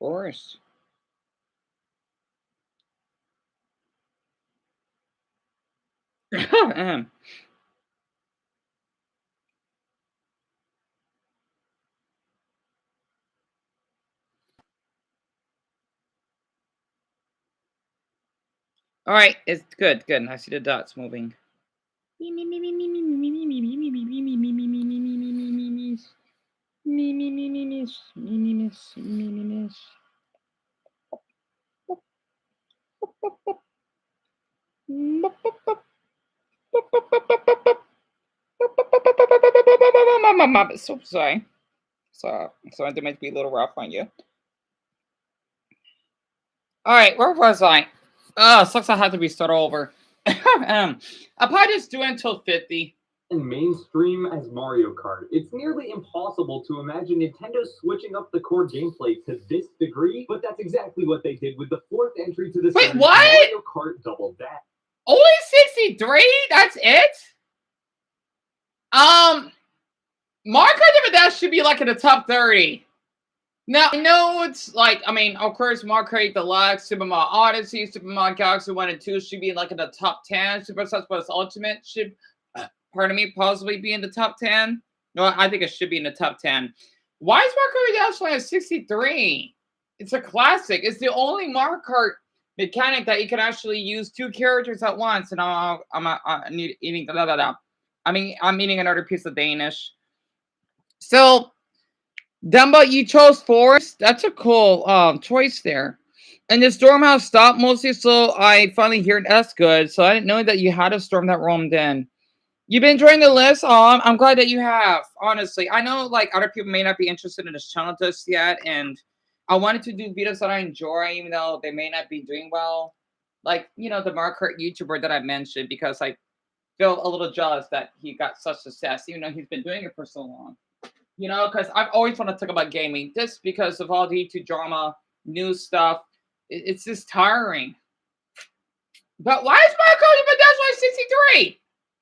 course. All right, it's good. Good. I see the dots moving. So sorry. So I might be a little rough on you. All right, where was I? Oh, sucks I had to restart over. I'll probably just do it until 50. And mainstream as Mario Kart. It's nearly impossible to imagine Nintendo switching up the core gameplay to this degree, but that's exactly what they did with the fourth entry to the Wait, series, what? Mario Kart Double Dash. Only 63? That's it? Mario Kart Double Dash should be like in the top 30. Now, I know it's like, I mean, of course, Mario Kart Deluxe, Super Mario Odyssey, Super Mario Galaxy 1 and 2 should be like in the top 10. Super Smash Bros. Ultimate should, pardon me, possibly be in the top 10. No, I think it should be in the top 10. Why is Mario Kart Dash only at 63? It's a classic. It's the only Mario Kart mechanic that you can actually use two characters at once. And I'm eating I'm eating another piece of Danish. So, Dumbo, you chose Forest. That's a cool choice there. And the storm has stopped mostly, so I finally hear it. That's good. So I didn't know that you had a storm that roamed in. You've been enjoying the list. Oh, I'm glad that you have. Honestly, I know like other people may not be interested in this channel just yet, and I wanted to do videos that I enjoy, even though they may not be doing well. Like the Mario Kart YouTuber that I mentioned, because I feel a little jealous that he got such success, even though he's been doing it for so long. Because I've always wanted to talk about gaming, just because of all the YouTube drama, news stuff. It's just tiring. But why is Mario Kart Dash 63?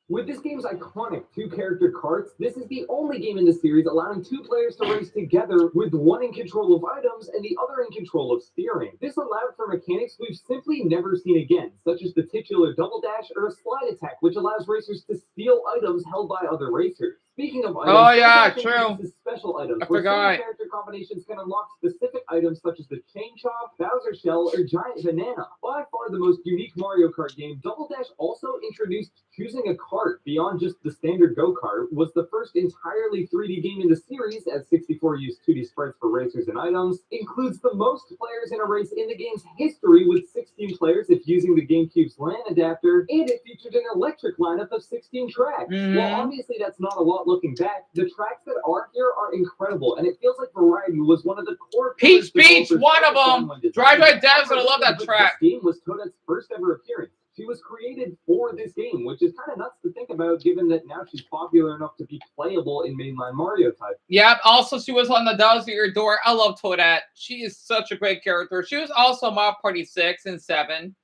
With this game's iconic two-character karts, this is the only game in the series allowing two players to race together, with one in control of items and the other in control of steering. This allowed for mechanics we've simply never seen again, such as the titular double dash or a slide attack, which allows racers to steal items held by other racers. Speaking of items, oh yeah, true. Special items, I where forgot. certain character combinations can unlock specific items such as the Chain Chomp, Bowser Shell, or Giant Banana. By far the most unique Mario Kart game, Double Dash also introduced choosing a kart beyond just the standard go-kart, was the first entirely 3D game in the series, as 64 used 2D sprites for racers and items, includes the most players in a race in the game's history with 16 players if using the GameCube's LAN adapter, and it featured an electric lineup of 16 tracks. While obviously that's not a lot looking back, the tracks that are here are incredible, and it feels like variety was one of the core Peach Beach, one of them. Drive Right Devs, I love that track. This game was Toadette's first ever appearance. She was created for this game, which is kind of nuts to think about, given that now she's popular enough to be playable in mainline Mario type. Yeah, also she was on the Does Your Door. I love Toadette. She is such a great character. She was also Mario Party 6 and 7.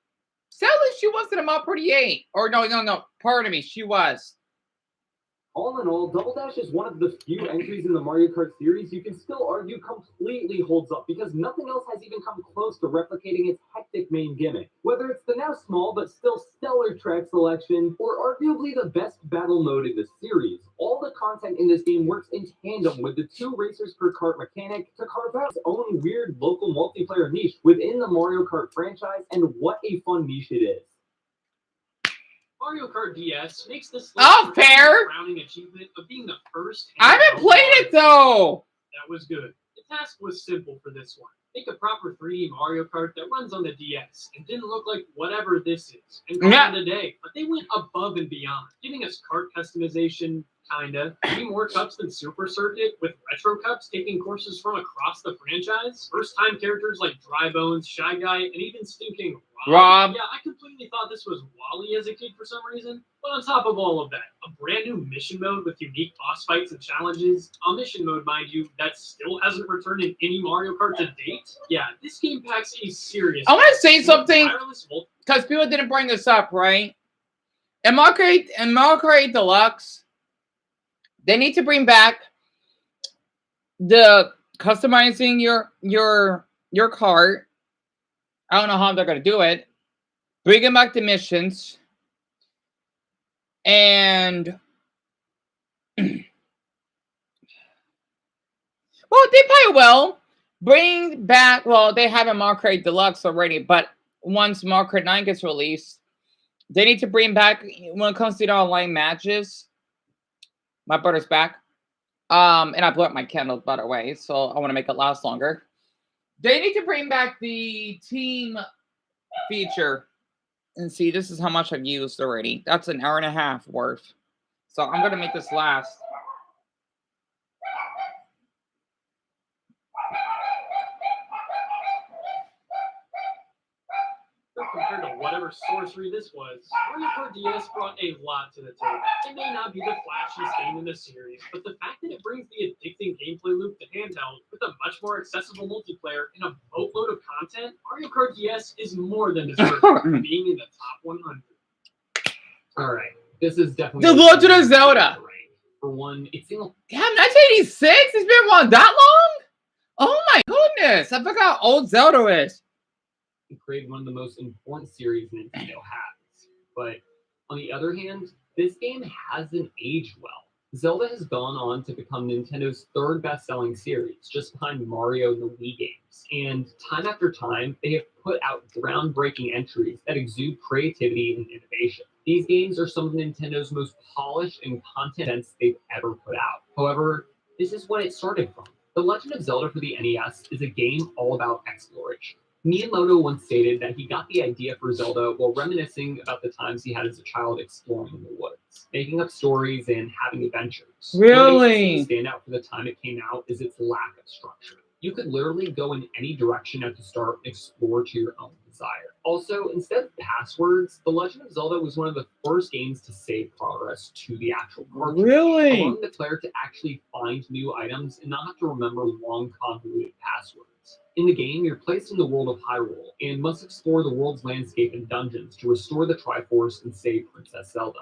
Sadly, she wasn't in Mario Party 8. Or no. Pardon me, she was. All in all, Double Dash is one of the few entries in the Mario Kart series you can still argue completely holds up, because nothing else has even come close to replicating its hectic main gimmick. Whether it's the now small but still stellar track selection, or arguably the best battle mode in the series, all the content in this game works in tandem with the two racers per kart mechanic to carve out its own weird local multiplayer niche within the Mario Kart franchise, and what a fun niche it is. Mario Kart DS makes this fair crowning achievement of being the first. I haven't played it though. That was good. The task was simple for this one. Make a proper 3D Mario Kart that runs on the DS and didn't look like whatever this is, and call it a day. But they went above and beyond, giving us kart customization, kinda, 3 more cups than Super Circuit, with retro cups taking courses from across the franchise. First-time characters like Dry Bones, Shy Guy, and even Stinking Rob. Yeah, I completely thought this was Wally as a kid for some reason. But on top of all of that, a brand new mission mode with unique boss fights and challenges. A mission mode, mind you, that still hasn't returned in any Mario Kart to date. Yeah, this game packs a serious... I want to say something, because people didn't bring this up, right? In Mario Kart Deluxe, they need to bring back the customizing your your cart. I don't know how they're going to do it. Bring back the missions. And well, they probably will bring back. Well, they have a Mario Kart Deluxe already, but once Mario Kart 9 gets released, they need to bring back when it comes to the online matches. My brother's back. And I blew up my candle, by the way, so I want to make it last longer. They need to bring back the team feature. And see, this is how much I've used already. That's an hour and a half worth. So I'm going to make this last. Compared to whatever sorcery this was, Mario Kart DS brought a lot to the table. It may not be the flashiest game in the series, but the fact that it brings the addicting gameplay loop to handheld with a much more accessible multiplayer and a boatload of content, Mario Kart DS is more than deserving of being in the top 100. All right, this is definitely The Legend of Zelda. For one, it's single. Damn, 1986? It's been on that long? Oh my goodness! I forgot how old Zelda is. Created one of the most important series Nintendo has. But on the other hand, this game hasn't aged well. Zelda has gone on to become Nintendo's third best-selling series, just behind Mario and the Wii games. And time after time, they have put out groundbreaking entries that exude creativity and innovation. These games are some of Nintendo's most polished and content they've ever put out. However, this is what it started from. The Legend of Zelda for the NES is a game all about exploration. Miyamoto once stated that he got the idea for Zelda while reminiscing about the times he had as a child exploring in the woods, making up stories and having adventures. Really? What makes the game stand out for the time it came out is its lack of structure. You could literally go in any direction at the start and explore to your own desire. Also, instead of passwords, The Legend of Zelda was one of the first games to save progress to the actual cartridge, Really? allowing the player to actually find new items and not have to remember long, convoluted passwords. In the game, you're placed in the world of Hyrule and must explore the world's landscape and dungeons to restore the Triforce and save Princess Zelda.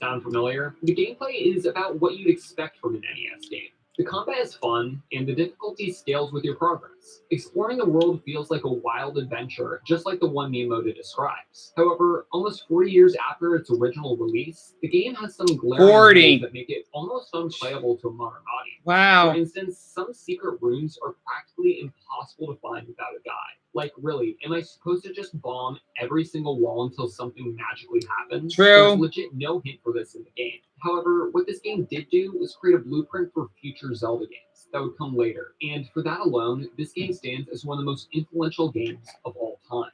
Sound familiar? The gameplay is about what you'd expect from an NES game. The combat is fun, and the difficulty scales with your progress. Exploring the world feels like a wild adventure, just like the one Miyamoto describes. However, almost 40 years after its original release, the game has some glaring holes that make it almost unplayable to a modern audience. Wow. For instance, some secret rooms are practically impossible to find without a guide. Like, really, am I supposed to just bomb every single wall until something magically happens? True. There's legit no hint for this in the game. However, what this game did do was create a blueprint for future Zelda games that would come later. And for that alone, this game stands as one of the most influential games of all time.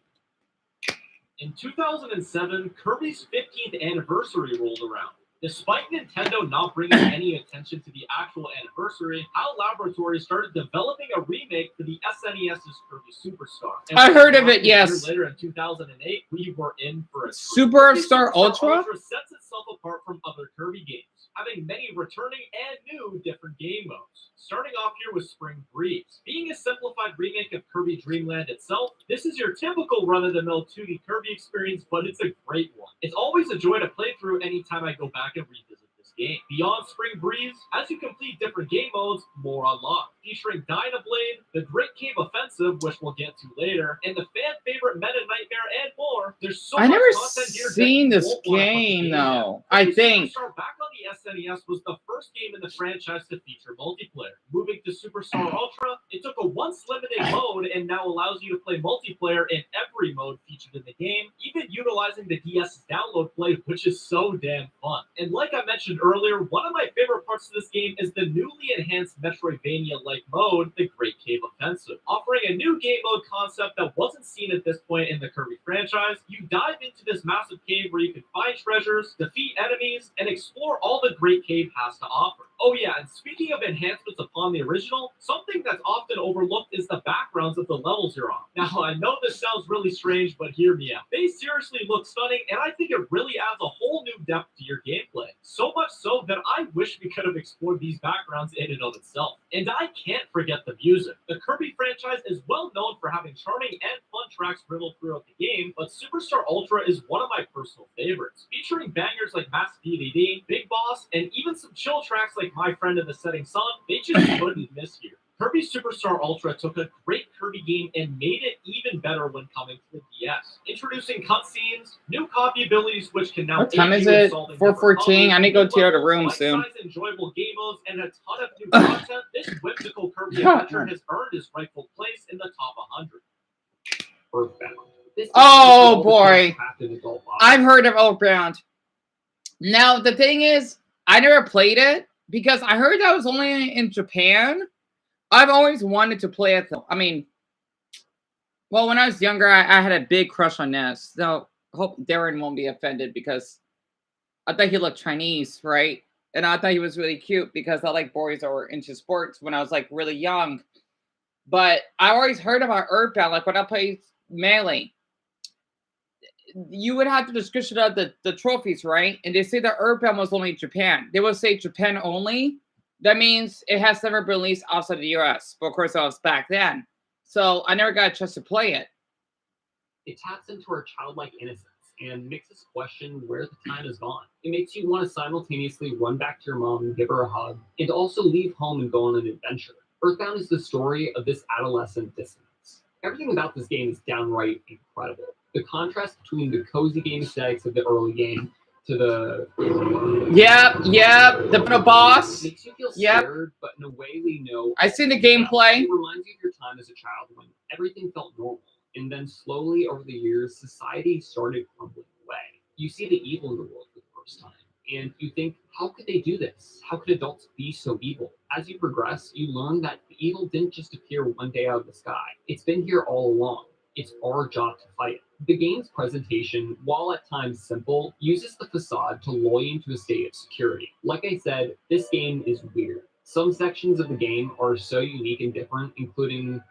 In 2007, Kirby's 15th anniversary rolled around. Despite Nintendo not bringing any attention to the actual anniversary, HAL Laboratories started developing a remake for the SNES's Kirby Superstar. And I heard of it, yes. A year later in 2008, we were in for a Superstar Ultra? Sets itself apart from other Kirby games, having many returning and new different game modes. Starting off here with Spring Breeze. Being a simplified remake of Kirby Dream Land itself, this is your typical run-of-the-mill 2D Kirby experience, but it's a great one. It's always a joy to play through anytime I go back and revisit this game. Beyond Spring Breeze, as you complete different game modes, more unlocked, featuring Dynablade, the Great Cave Offensive, which we'll get to later, and the fan favorite Meta Nightmare and more. There's so much content here. Seen this game though. I think Superstar back on the SNES was the first game in the franchise to feature multiplayer. Moving to Superstar Ultra, it took a once limited mode and now allows you to play multiplayer in every mode featured in the game, even utilizing the DS's download play, which is so damn fun. And like I mentioned earlier, one of my favorite parts of this game is the newly enhanced Metroidvania-like mode, the Great Cave Offensive. Offering a new game mode concept that wasn't seen at this point in the Kirby franchise, you dive into this massive cave where you can find treasures, defeat enemies, and explore all the Great Cave has to offer. Oh yeah, and speaking of enhancements upon the original, something that's often overlooked is the backgrounds of the levels you're on. Now, I know this sounds really strange, but hear me out. They seriously look stunning, and I think it really adds a whole new depth to your gameplay. So much so that I wish we could have explored these backgrounds in and of itself. And I can't forget the music. The Kirby franchise is well known for having charming and fun tracks riddled throughout the game, but Superstar Ultra is one of my personal favorites, featuring bangers like Mass DDD, Big Boss, and even some chill tracks like My Friend in the Setting Sun. They just couldn't miss here. Kirby Superstar Ultra took a great Kirby game and made it even better when coming to the DS. Introducing cutscenes, new copy abilities which can now What time aid is you in it? solving 4:14. I need to go to the other levels, room soon. bite-sized enjoyable game modes, and a ton of new content. This whimsical Kirby adventure has earned its rightful place in the top 100. Earthbound. Oh boy, I've heard of Earthbound. Now the thing is, I never played it because I heard that was only in Japan. I've always wanted to play it though. I mean, well, when I was younger, I had a big crush on Ness. So hope Darren won't be offended because I thought he looked Chinese, right? And I thought he was really cute because I like boys that were into sports when I was like really young. But I always heard about Earthbound, like when I played Melee. You would have the description of the trophies, right? And they say that Earthbound was only Japan. They would say Japan only. That means it has never been released outside the US. But of course, that was back then. So I never got a chance to play it. It taps into our childlike innocence and makes us question where the time has gone. It makes you want to simultaneously run back to your mom and give her a hug, and also leave home and go on an adventure. Earthbound is the story of this adolescent dissonance. Everything about this game is downright incredible. The contrast between the cozy game aesthetics of the early game to the the boss makes you feel scared, but in a way we know. I seen the gameplay. It reminds you of your time as a child when everything felt normal, and then slowly over the years, society started crumbling away. You see the evil in the world for the first time, and you think, how could they do this? How could adults be so evil? As you progress, you learn that the evil didn't just appear one day out of the sky. It's been here all along. It's our job to fight it. The game's presentation, while at times simple, uses the facade to lull you into a state of security. Like I said, this game is weird. Some sections of the game are so unique and different, including,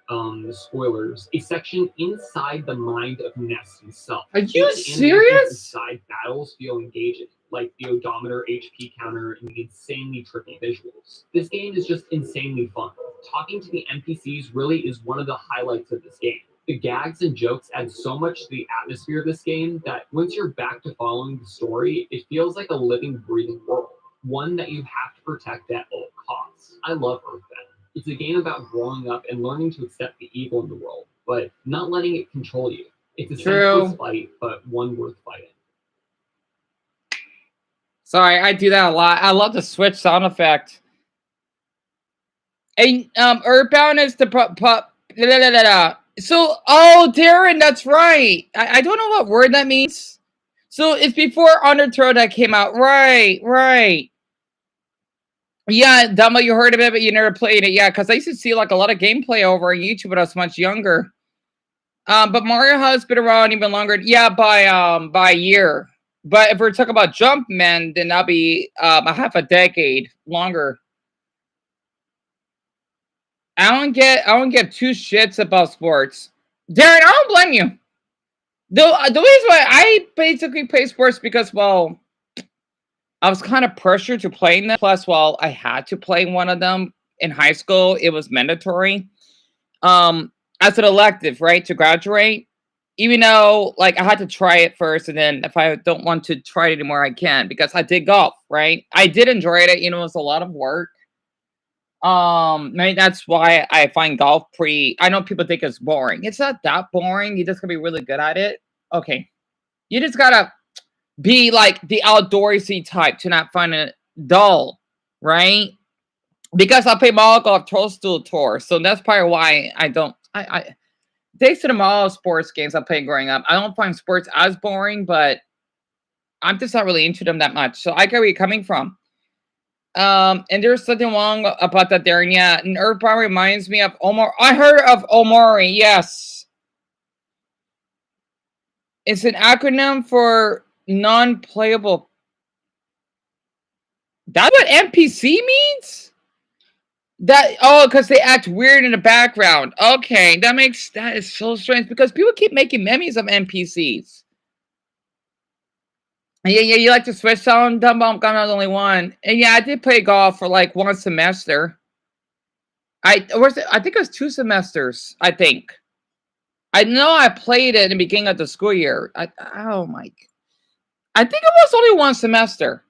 spoilers, a section inside the mind of Ness himself. Are you serious? Side battles feel engaging, like the odometer, HP counter, and the insanely trippy visuals. This game is just insanely fun. Talking to the NPCs really is one of the highlights of this game. The gags and jokes add so much to the atmosphere of this game that once you're back to following the story, it feels like a living, breathing world, one that you have to protect at all costs. I love Earthbound. It's a game about growing up and learning to accept the evil in the world, but not letting it control you. It's a senseless fight, but one worth fighting. Sorry, I do that a lot. I love the Switch sound effect. And Earthbound is the So, oh, Darren, that's right. I don't know what word that means. So it's before Undertale that came out. Right. Yeah, Dumbo, you heard of it, but you never played it. Yeah, because I used to see like a lot of gameplay over on YouTube when I was much younger. But Mario has been around even longer. Yeah, by a year. But if we're talking about Jumpman, then that'll be a half a decade longer. I don't get two shits about sports. Darren, I don't blame you. The reason why I basically play sports because, well, I was kind of pressured to play them. Plus, well, I had to play one of them in high school. It was mandatory. As an elective, right, to graduate. Even though, like, I had to try it first, and then if I don't want to try it anymore, I can, because I did golf, right? I did enjoy it. You know, it was a lot of work. Maybe that's why I find golf pretty. I know people think it's boring. It's not that boring. You just gotta be really good at it. Okay, you just gotta be like the outdoorsy type to not find it dull, right? Because I play Mall Golf Toadstool Tour, so that's probably why I don't. Thanks to the all sports games I played growing up, I don't find sports as boring, but I'm just not really into them that much. So I get where you're coming from. And there's something wrong about that there. And yeah, and Earthbound reminds me of Omar. I heard of Omori, yes. It's an acronym for non-playable. That's what NPC means? Because they act weird in the background. Okay, that is so strange because people keep making memes of NPCs. Yeah, you like to switch sound, Dumbo? I'm not the only one. And yeah, I did play golf for like one semester. I think it was 2 semesters, I think. I know I played it in the beginning of the school year. I think it was only 1 semester.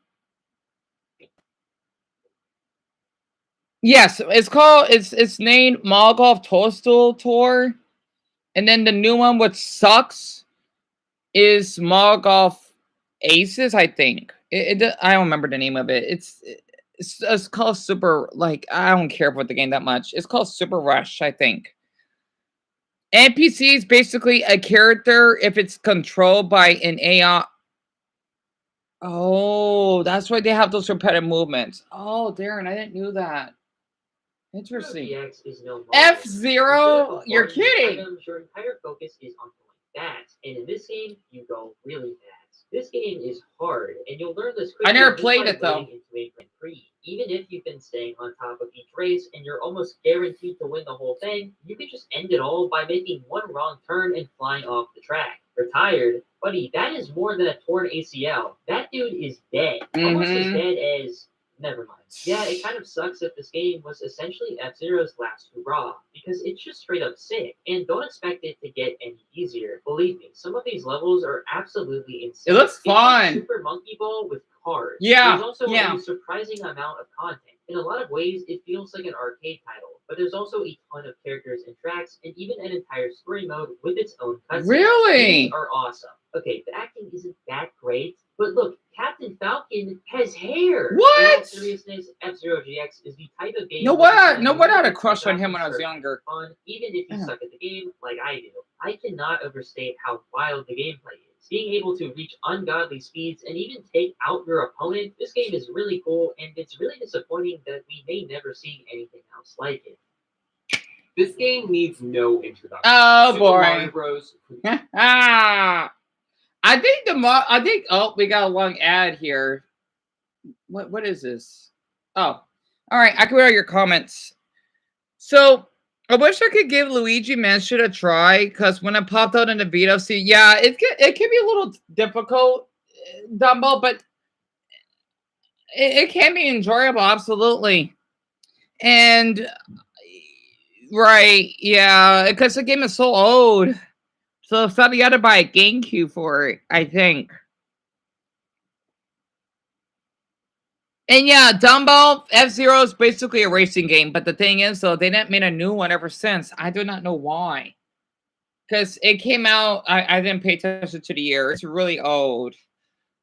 Yes, it's named Molotov Toadstool Tour, and then the new one, which sucks, is Molotov Aces. I think I don't remember the name of it. It's called Super. Like I don't care about the game that much. It's called Super Rush. I think. NPC is basically a character if it's controlled by an AI. Oh, that's why they have those repetitive movements. Oh, Darren, I didn't know that. Interesting. GX is no longer F-Zero? You're Instead of kidding. items, your entire focus is on going fast, and in this game, you go really fast. This game is hard, and you'll learn this quickly. I never just played by it, though. waiting into a Grand Prix. Even if you've been staying on top of each race and you're almost guaranteed to win the whole thing, you can just end it all by making one wrong turn and flying off the track. Retired, buddy, that is more than a torn ACL. That dude is dead. Almost as dead as. Never mind. Yeah, it kind of sucks that this game was essentially F-Zero's last hurrah, because it's just straight up sick, and don't expect it to get any easier. Believe me, some of these levels are absolutely insane. It looks It's like fun. Super Monkey Ball with cars. Yeah, There's also yeah. a surprising amount of content. In a lot of ways, it feels like an arcade title, but there's also a ton of characters and tracks, and even an entire story mode with its own cutscenes. Really? These are awesome. Okay, the acting isn't that great, but look, Captain Falcon has hair. What? In all seriousness, F-Zero GX is the type of game. No where wonder, you no wonder I had a can crush on stop him and when I was start younger. having fun, even if you Yeah. suck at the game like I do. I cannot overstate how wild the gameplay is. Being able to reach ungodly speeds and even take out your opponent, this game is really cool, and it's really disappointing that we may never see anything else like it. This game needs no introduction. Oh, Super boy. Mario Bros. I think. Oh, we got a long ad here. What is this? Oh, all right. I can read all your comments. So I wish I could give Luigi Mansion a try because when it popped out in the Vita, see, yeah, it can be a little difficult, Dumbo, but it can be enjoyable, absolutely. And right, yeah, because the game is so old. So somebody had to buy a GameCube for it, I think. And yeah, Dumbo F-Zero is basically a racing game, but the thing is, though, they didn't make a new one ever since. I do not know why. Because it came out, I didn't pay attention to the year. It's really old.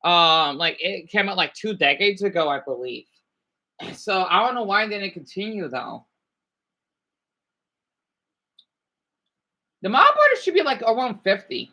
Like it came out like 2 decades ago, I believe. So I don't know why they didn't continue though. The Mario Party should be like around 50.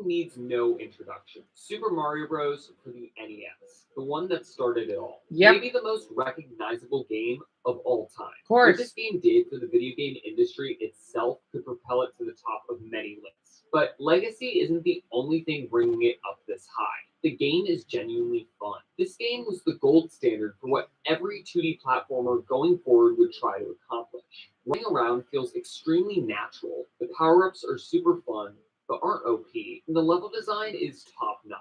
Needs no introduction. Super Mario Bros. For the NES, the one that started it all. Yep. Maybe the most recognizable game of all time. Of course. What this game did for the video game industry itself could propel it to the top of many lists. But legacy isn't the only thing bringing it up this high. The game is genuinely fun. This game was the gold standard for what every 2D platformer going forward would try to accomplish. Running around feels extremely natural. The power-ups are super fun, but aren't OP, and the level design is top-notch.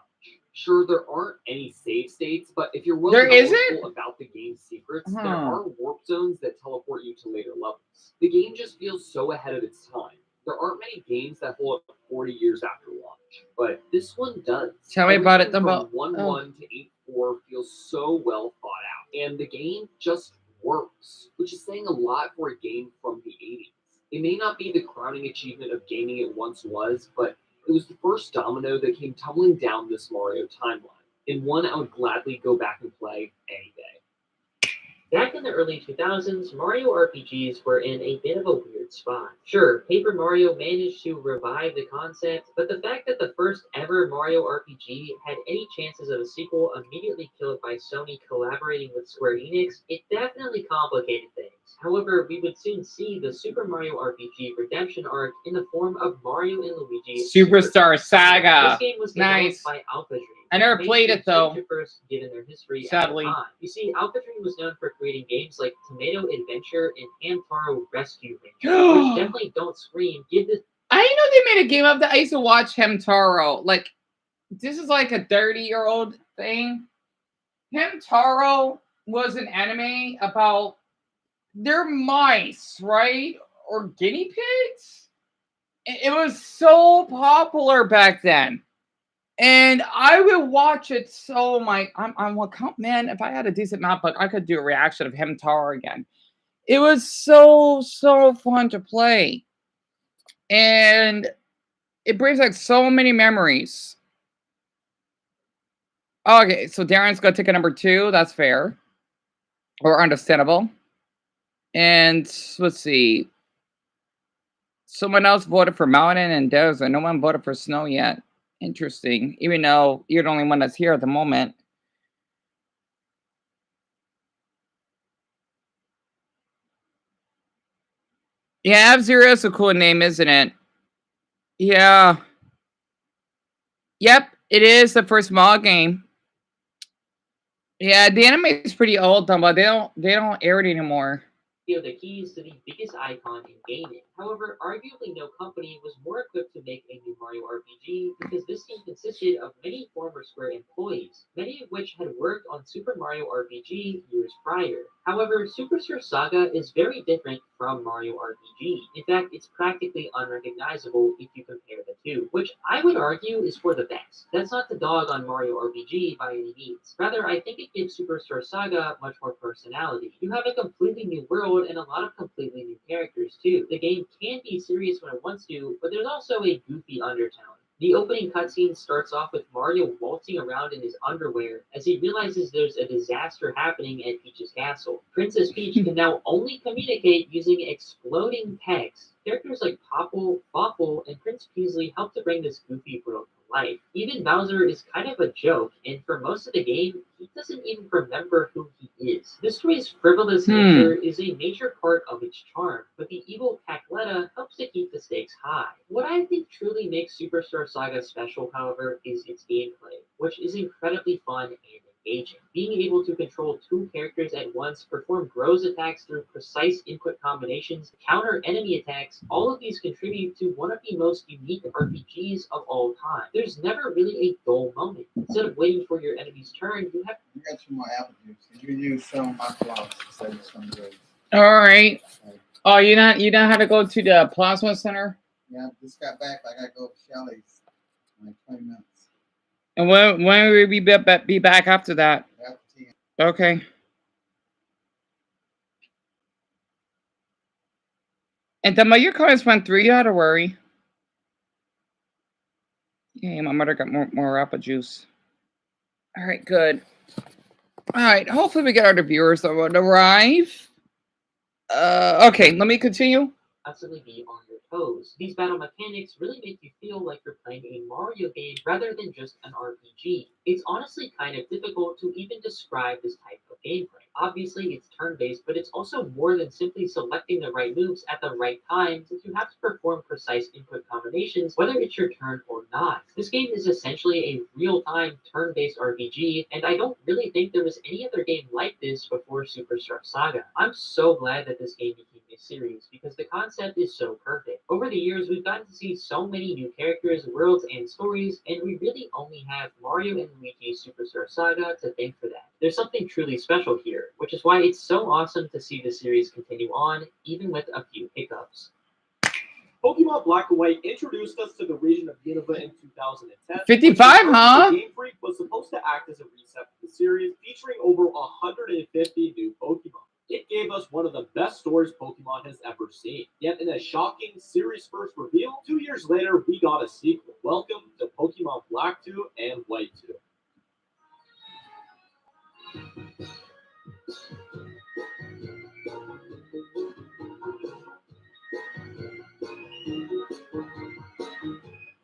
Sure, there aren't any save states, but if you're well There knowledgeable isn't? about the game's secrets, Huh. there are warp zones that teleport you to later levels. The game just feels so ahead of its time. There aren't many games that hold up 40 years after launch, but this one does. Tell me about it, Everything Dumbo. from 1.1 to 8.4 feels so well thought out, and the game just works, which is saying a lot for a game from the 80s. It may not be the crowning achievement of gaming it once was, but it was the first domino that came tumbling down this Mario timeline, and one I would gladly go back and play any day. Back in the early 2000s, Mario RPGs were in a bit of a weird spot. Sure, Paper Mario managed to revive the concept, but the fact that the first ever Mario RPG had any chances of a sequel immediately killed by Sony collaborating with Square Enix, it definitely complicated things. However, we would soon see the Super Mario RPG redemption arc in the form of Mario and Luigi Superstar Saga. This game was developed Nice. by Alpha Dream. I never Made played it, though. change at first, given their history at the Sadly. time. You see, Alpha Dream was known for creating games like Tomato Adventure and Hamtaro Rescue Ranger, which definitely don't scream. Give this. I didn't know they made a game of that. I used to watch Hamtaro. Like, this is like a 30-year-old thing. Hamtaro was an anime about they're mice, right? Or guinea pigs? It was so popular back then. And I would watch it. So I'm what man, if I had a decent MacBook, I could do a reaction of him Tower again. It was so fun to play. And it brings like so many memories. Okay, so Darren's got ticket number 2. That's fair. Or understandable. And let's see. Someone else voted for mountain and desert. No one voted for snow yet. Interesting. Even though you're the only one that's here at the moment. Yeah, F-Zero is a cool name, isn't it? Yeah. Yep, it is the first Mario game. Yeah, the anime is pretty old though, but they don't air it anymore. Are the keys to the biggest icon in gaming. However, arguably no company was more equipped to make a new Mario RPG because this team consisted of many former Square employees, many of which had worked on Super Mario RPG years prior. However, Superstar Saga is very different from Mario RPG. In fact, it's practically unrecognizable if you compare the two, which I would argue is for the best. That's not the dog on Mario RPG by any means. Rather, I think it gives Superstar Saga much more personality. You have a completely new world and a lot of completely new characters too. The game can be serious when it wants to, but there's also a goofy undertone. The opening cutscene starts off with Mario waltzing around in his underwear as he realizes there's a disaster happening at Peach's castle. Princess Peach can now only communicate using exploding text. Characters like Popple, Fopple, and Prince Peasley help to bring this goofy world to life. Even Bowser is kind of a joke, and for most of the game, he doesn't even remember who he is. This story's frivolous nature is a major part of its charm, but the evil Cacletta helps to keep the stakes high. What I think truly makes Superstar Saga special, however, is its gameplay, which is incredibly fun and engaging. Being able to control 2 characters at once, perform Gro's attacks through precise input combinations, counter enemy attacks, all of these contribute to one of the most unique RPGs of all time. There's never really a dull moment. Instead of waiting for your enemy's turn, you have... You got some more apple juice. And you use some of my floss to save some grades. All right. Oh, you know how to go to the Plasma Center? Yeah, just got back. I gotta go to Shelly's in like 20 minutes. And when will we be back after that? After 10. Okay. And then your cards went 3. You had to worry. Yeah, my mother got more apple juice. All right, good. All right, hopefully we get our viewers that would arrive. Okay, let me continue. Constantly be on your toes. These battle mechanics really make you feel like you're playing a Mario game rather than just an RPG. It's honestly kind of difficult to even describe this type of gameplay. Obviously, it's turn-based, but it's also more than simply selecting the right moves at the right time, since you have to perform precise input combinations, whether it's your turn or not. This game is essentially a real-time turn-based RPG, and I don't really think there was any other game like this before Superstar Saga. I'm so glad that this game became a series, because the concept is so perfect. Over the years, we've gotten to see so many new characters, worlds, and stories, and we really only have Mario and Luigi's Superstar Saga to thank for that. There's something truly special here, which is why it's so awesome to see the series continue on, even with a few hiccups. Pokemon Black and White introduced us to the region of Unova in 2010. 55, huh? Game Freak was supposed to act as a reset for the series, featuring over 150 new Pokemon. It gave us one of the best stories Pokemon has ever seen. Yet in a shocking series first reveal, 2 years later, we got a sequel. Welcome to Pokemon Black 2 and White 2.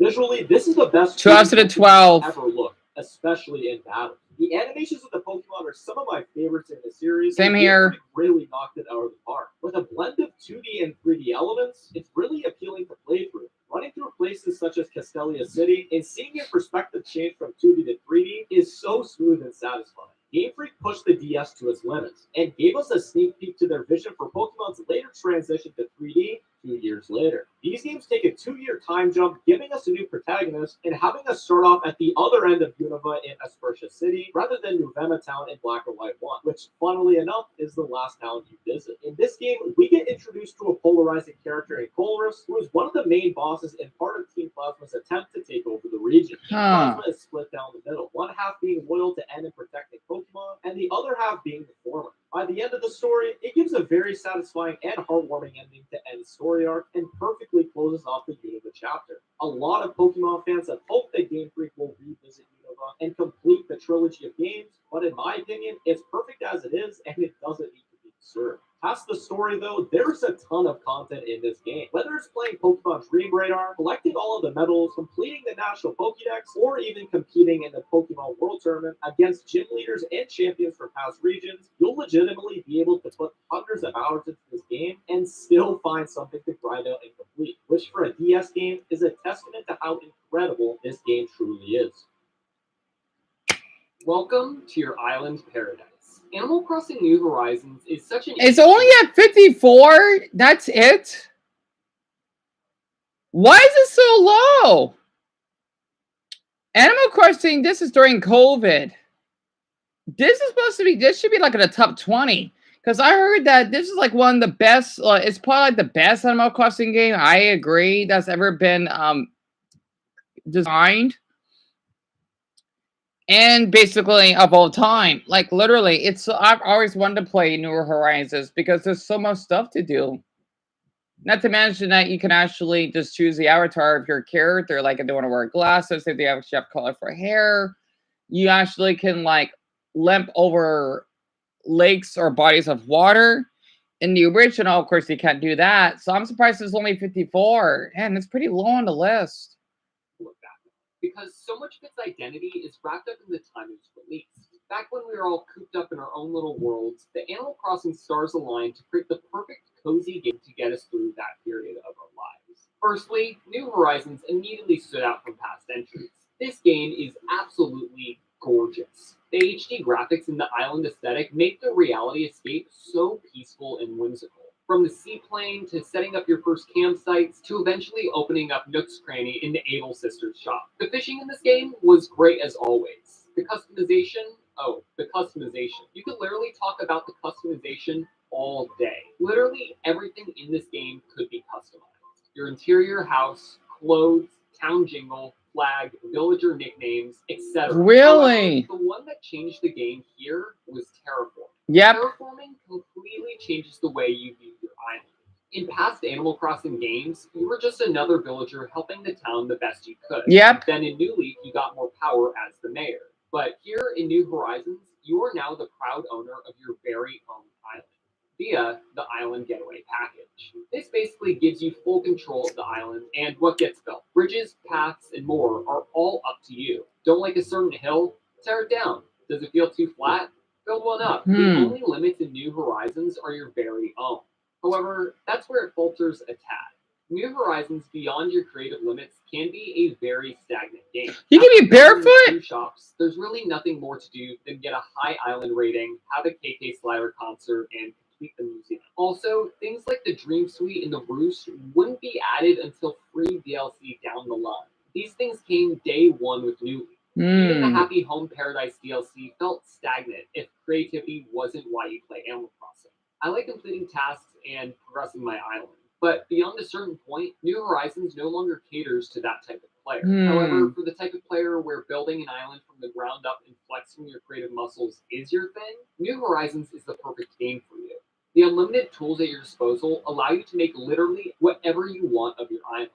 Visually, this is the best 2012 ever looked, especially in battle. The animations of the Pokemon are some of my favorites in the series. Same here. Really knocked it out of the park. With a blend of 2D and 3D elements, it's really appealing to play through. Running through places such as Castelia City and seeing your perspective change from 2D to 3D is so smooth and satisfying. Game Freak pushed the DS to its limits and gave us a sneak peek to their vision for Pokemon's later transition to 3D 2 years later. These games take a 2-year time jump, giving us a new protagonist and having us start off at the other end of Unova in Aspertia City rather than Nuvema Town in Black or White 1, which, funnily enough, is the last town you visit. In this game, we get introduced to a polarizing character in Colrus, who is one of the main bosses and part of Team Plasma's attempt to take over the region. Team Plasma is split down the middle, one half being loyal to N and protecting Pokemon, and the other half being the former. By the end of the story, it gives a very satisfying and heartwarming ending to N's story arc and perfectly closes off the Unova chapter. A lot of Pokemon fans have hoped that Game Freak will revisit Unova and complete the trilogy of games, but in my opinion, it's perfect as it is and it doesn't need to be disturbed. Past the story though, there's a ton of content in this game. Whether it's playing Pokemon Dream Radar, collecting all of the medals, completing the National Pokédex, or even competing in the Pokemon World Tournament against gym leaders and champions from past regions, you'll legitimately be able to put hundreds of hours into this game and still find something to grind out and complete, which for a DS game is a testament to how incredible this game truly is. Welcome to your island paradise. Animal Crossing New Horizons is such an... It's only at 54? That's it? Why is it so low? Animal Crossing, this is during COVID. This should be like in the top 20. Because I heard that this is like one of the best, it's probably like the best Animal Crossing game, I agree, that's ever been designed. And basically of all time. Like literally, I've always wanted to play Newer Horizons because there's so much stuff to do. Not to mention that you can actually just choose the avatar of your character. Like if they want to wear glasses, if they actually have colorful hair. You actually can like limp over lakes or bodies of water. In the original, of course, you can't do that. So I'm surprised there's only 54. And it's pretty low on the list. Because so much of its identity is wrapped up in the time it was released. Back when we were all cooped up in our own little worlds, the Animal Crossing stars aligned to create the perfect cozy game to get us through that period of our lives. Firstly, New Horizons immediately stood out from past entries. This game is absolutely gorgeous. The HD graphics and the island aesthetic make the reality escape so peaceful and whimsical. From the seaplane to setting up your first campsites to eventually opening up Nook's Cranny in the Able Sisters shop. The fishing in this game was great as always. The customization, You could literally talk about the customization all day. Literally everything in this game could be customized. Your interior house, clothes, town jingle, flag, villager nicknames, etc. Really? However, the one that changed the game here was terraforming. Yep. Terraforming completely changes the way you view your island. In past Animal Crossing games, you were just another villager helping the town the best you could. Yep. Then in New Leaf, you got more power as the mayor. But here in New Horizons, you are now the proud owner of your very own island via the Island Getaway Package. This basically gives you full control of the island and what gets built. Bridges, paths, and more are all up to you. Don't like a certain hill? Tear it down. Does it feel too flat? Build one up. The only limits in New Horizons are your very own. However, that's where it falters a tad. New Horizons beyond your creative limits can be a very stagnant game. You can be barefoot? Shops, there's really nothing more to do than get a high island rating, have a KK Slider concert, and complete the museum. Also, things like the Dream Suite and the Roost wouldn't be added until free DLC down the line. These things came day one with New Leaf. Even the Happy Home Paradise DLC felt stagnant if creativity wasn't why you play Animal Crossing. I like completing tasks and progressing my island, but beyond a certain point, New Horizons no longer caters to that type of player. However, for the type of player where building an island from the ground up and flexing your creative muscles is your thing, New Horizons is the perfect game for you. The unlimited tools at your disposal allow you to make literally whatever you want of your island.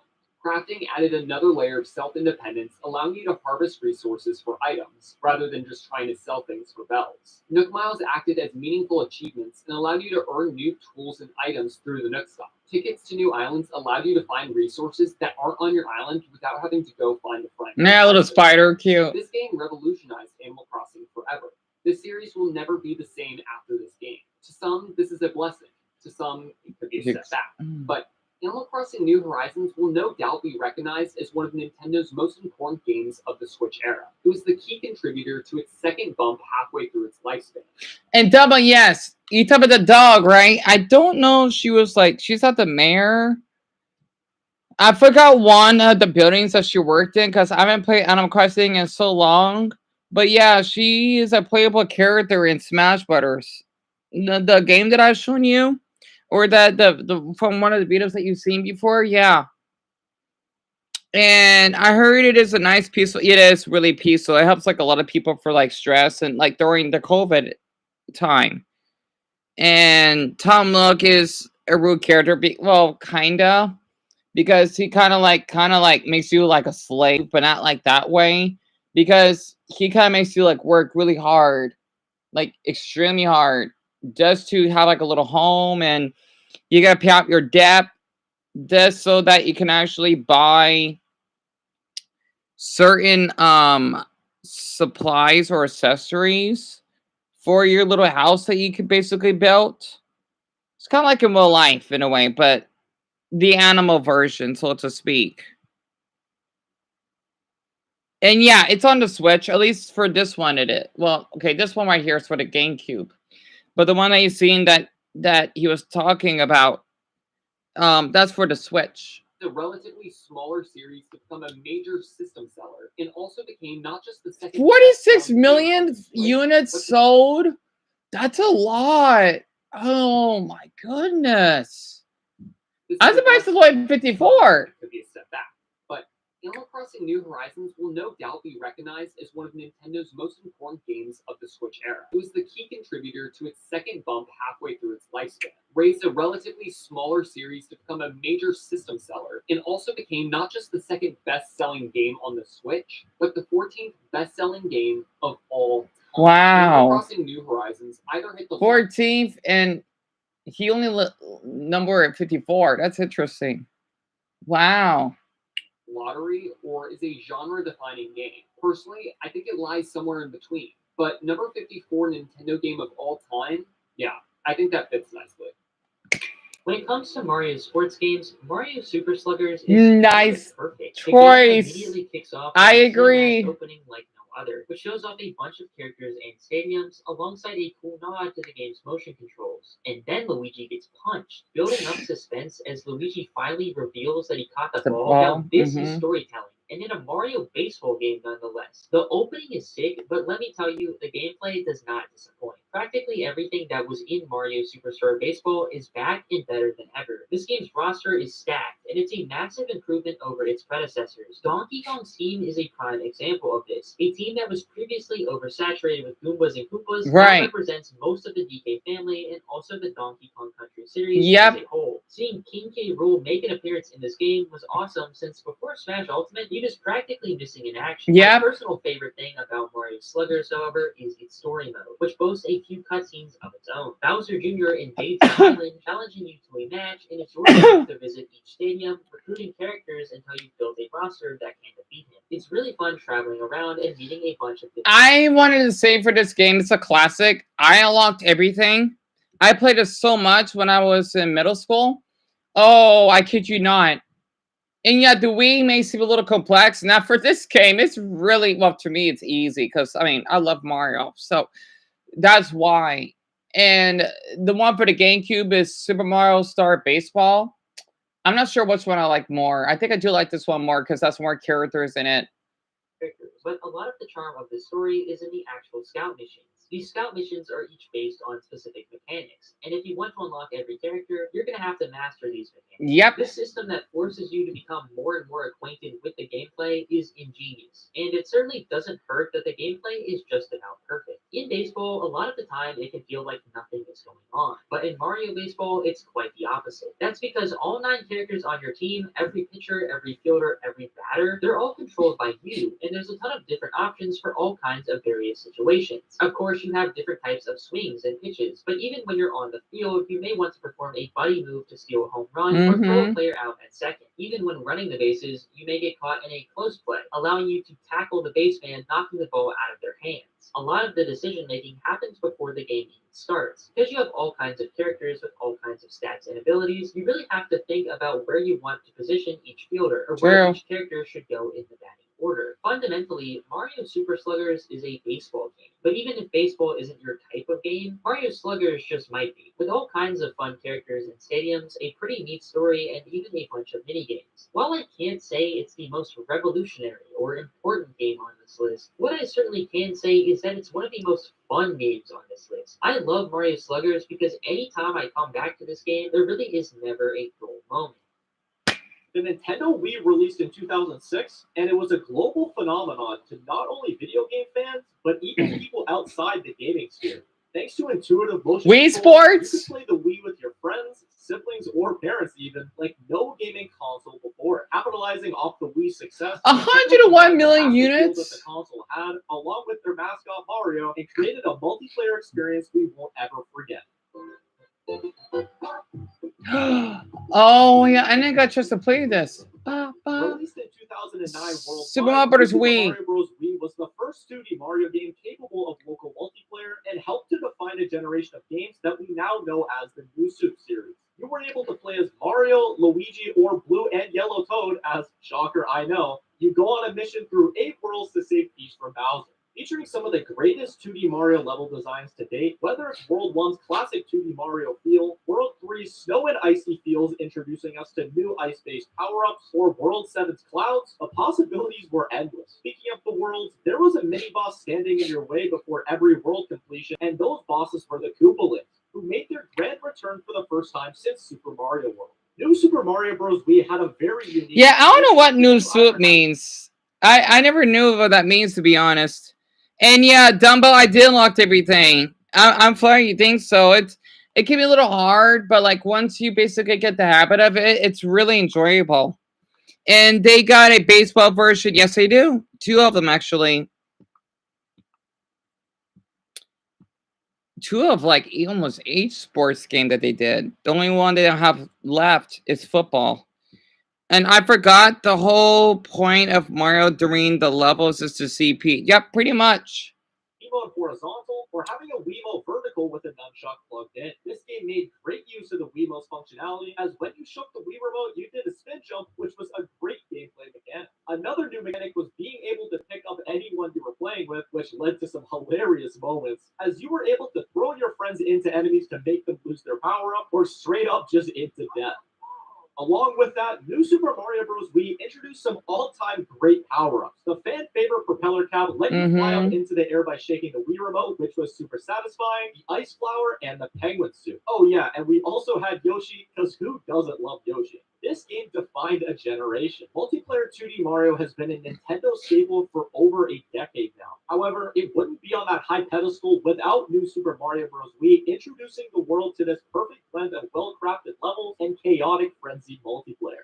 Crafting added another layer of self-independence, allowing you to harvest resources for items, rather than just trying to sell things for bells. Nook Miles acted as meaningful achievements and allowed you to earn new tools and items through the Nook Stop. Tickets to new islands allowed you to find resources that aren't on your island without having to go find a friend. Yeah, little spider, cute. This game revolutionized Animal Crossing forever. This series will never be the same after this game. To some, this is a blessing. To some, it could be a step back. But Animal Crossing New Horizons will no doubt be recognized as one of Nintendo's most important games of the Switch era. It was the key contributor to its second bump halfway through its lifespan. And Double, yes. You talk about the dog, right? I don't know if she was like, she's not the mayor I forgot one of the buildings that she worked in because I haven't played Animal Crossing in so long. But yeah, she is a playable character in Smash Brothers. The game that I've shown you, or that the from one of the videos that you've seen before, yeah. And I heard it is a nice peaceful. It is really peaceful. It helps like a lot of people for like stress and like during the COVID time. And Tom Nook is a rude character. Well, kinda, because he kind of like makes you like a slave, but not like that way. Because he kind of makes you like work really hard, like extremely hard, just to have like a little home, and you gotta pay out your debt just so that you can actually buy certain supplies or accessories for your little house that you could basically build. It's kind of like in real life in a way, but the animal version, so to speak. And yeah, it's on the Switch, at least for this one it is. Well, okay, this one right here is for the GameCube. But the one that you seen that he was talking about, that's for the Switch. The relatively smaller series to become a major system seller, and also became not just the second 46 million units sold? That's a lot. Oh my goodness. I'm surprised it's only 54. Could be a step back, but Animal Crossing New Horizons will no doubt be recognized as one of Nintendo's most important games of the Switch era. It was the key contributor to its second bump halfway through its lifespan, raised a relatively smaller series to become a major system seller, and also became not just the second best-selling game on the Switch, but the 14th best-selling game of all time. Animal Wow. Crossing New Horizons either hit the 14th, and he only number at 54. That's interesting. Wow. lottery or is a genre-defining game. Personally, I think it lies somewhere in between. But number 54 Nintendo game of all time, yeah, I think that fits nicely. When it comes to Mario sports games, Mario Super Sluggers is Nice perfect. The game choice. immediately kicks off I with a cinematic agree. opening like no other, which shows off a bunch of characters and stadiums alongside a cool nod to the game's motion controls. And then Luigi gets punched, building up suspense as Luigi finally reveals that he caught the ball. Now this is storytelling, and in a Mario baseball game nonetheless. The opening is sick, but let me tell you, the gameplay does not disappoint. Practically everything that was in Mario Superstar Baseball is back and better than ever. This game's roster is stacked, and it's a massive improvement over its predecessors. Donkey Kong's team is a prime example of this. A team that was previously oversaturated with Goombas and Koopas now represents most of the DK family and also the Donkey Kong Country series as a whole. Seeing King K. Rool make an appearance in this game was awesome, since before Smash Ultimate, he was practically missing in action. My personal favorite thing about Mario Sluggers, however, is its story mode, which boasts a few cutscenes of its own. Bowser Jr. invades the island, challenging you to a match, and it's your turn to visit each stadium, recruiting characters until you've built a roster that can defeat him. It's really fun traveling around and meeting a bunch of different I wanted to say for this game, it's a classic. I unlocked everything. I played it so much when I was in middle school. Oh, I kid you not. And yeah, the Wii may seem a little complex. Now, for this game, it's really, well, to me, it's easy because, I mean, I love Mario. So that's why. And the one for the GameCube is Super Mario Star Baseball. I'm not sure which one I like more. I think I do like this one more because that's more characters in it. But a lot of the charm of this story is in the actual scout missions. These scout missions are each based on specific mechanics, and if you want to unlock every character, you're going to have to master these mechanics. Yep. This system that forces you to become more and more acquainted with the gameplay is ingenious, and it certainly doesn't hurt that the gameplay is just about perfect. In baseball, a lot of the time it can feel like nothing is going on, but in Mario Baseball, it's quite the opposite. That's because all 9 characters on your team, every pitcher, every fielder, every batter, they're all controlled by you, and there's a ton of different options for all kinds of various situations. Of course, you have different types of swings and pitches, but even when you're on the field, you may want to perform a buddy move to steal a home run or throw a player out at second. Even when running the bases, you may get caught in a close play, allowing you to tackle the baseman, knocking the ball out of their hands. A lot of the decision making happens before the game even starts. Because you have all kinds of characters with all kinds of stats and abilities, you really have to think about where you want to position each fielder or where each character should go in the batting order. Fundamentally, Mario Super Sluggers is a baseball game. But even if baseball isn't your type of game, Mario Sluggers just might be. With all kinds of fun characters and stadiums, a pretty neat story, and even a bunch of minigames. While I can't say it's the most revolutionary or important game on this list, what I certainly can say is that it's one of the most fun games on this list. I love Mario Sluggers because anytime I come back to this game, there really is never a dull moment. The Nintendo Wii released in 2006, and it was a global phenomenon to not only video game fans, but even people outside the gaming sphere. Thanks to intuitive motion Wii controls, Sports? you could play the Wii with your friends, siblings, or parents even, like no gaming console before. Capitalizing off the Wii's success, 101 million that the units? console had, along with their mascot Mario, and created a multiplayer experience we won't ever forget. Oh yeah, I didn't get a chance to play this. Released in 2009 worldwide, Super Mario Bros. Super Wii. Mario Bros. Wii was the first 2D Mario game capable of local multiplayer and helped to define a generation of games that we now know as the New Soup series. You were able to play as Mario, Luigi, or Blue and Yellow Toad as, shocker I know, you go on a mission through 8 worlds to save Peach from Bowser. Featuring some of the greatest 2D Mario level designs to date, whether it's World 1's classic 2D Mario feel, World 3's snow and icy feels introducing us to new ice-based power-ups, or World 7's clouds, the possibilities were endless. Speaking of the worlds, there was a mini-boss standing in your way before every world completion, and those bosses were the Koopalings, who made their grand return for the first time since Super Mario World. New Super Mario Bros. Wii had a very unique... Yeah, I don't know what New Soup means. I never knew what that means, to be honest. And yeah, Dumbo, I did unlock everything. I'm fine. You think so? It can be a little hard, but like once you basically get the habit of it, it's really enjoyable. And they got a baseball version. Yes, they do. 2 of them actually. 2 of like almost 8 sports game that they did. The only one they don't have left is football. And I forgot the whole point of Mario during the levels is to see Pete. Yep, pretty much. Wiimote horizontal, or having a Wiimote vertical with a nunchuck plugged in. This game made great use of the Wiimote's functionality, as when you shook the Wii remote, you did a spin jump, which was a great gameplay mechanic. Another new mechanic was being able to pick up anyone you were playing with, which led to some hilarious moments, as you were able to throw your friends into enemies to make them lose their power-up, or straight up just into death. Along with that, New Super Mario Bros. Wii introduced some all-time great power-ups. The fan-favorite propeller cap let you fly up into the air by shaking the Wii remote, which was super satisfying, the ice flower, and the penguin suit. Oh yeah, and we also had Yoshi, because who doesn't love Yoshi? This game defined a generation. Multiplayer 2D Mario has been a Nintendo staple for over a decade now. However, it wouldn't be on that high pedestal without New Super Mario Bros. Wii introducing the world to this perfect blend of well-crafted levels and chaotic frenzied multiplayer.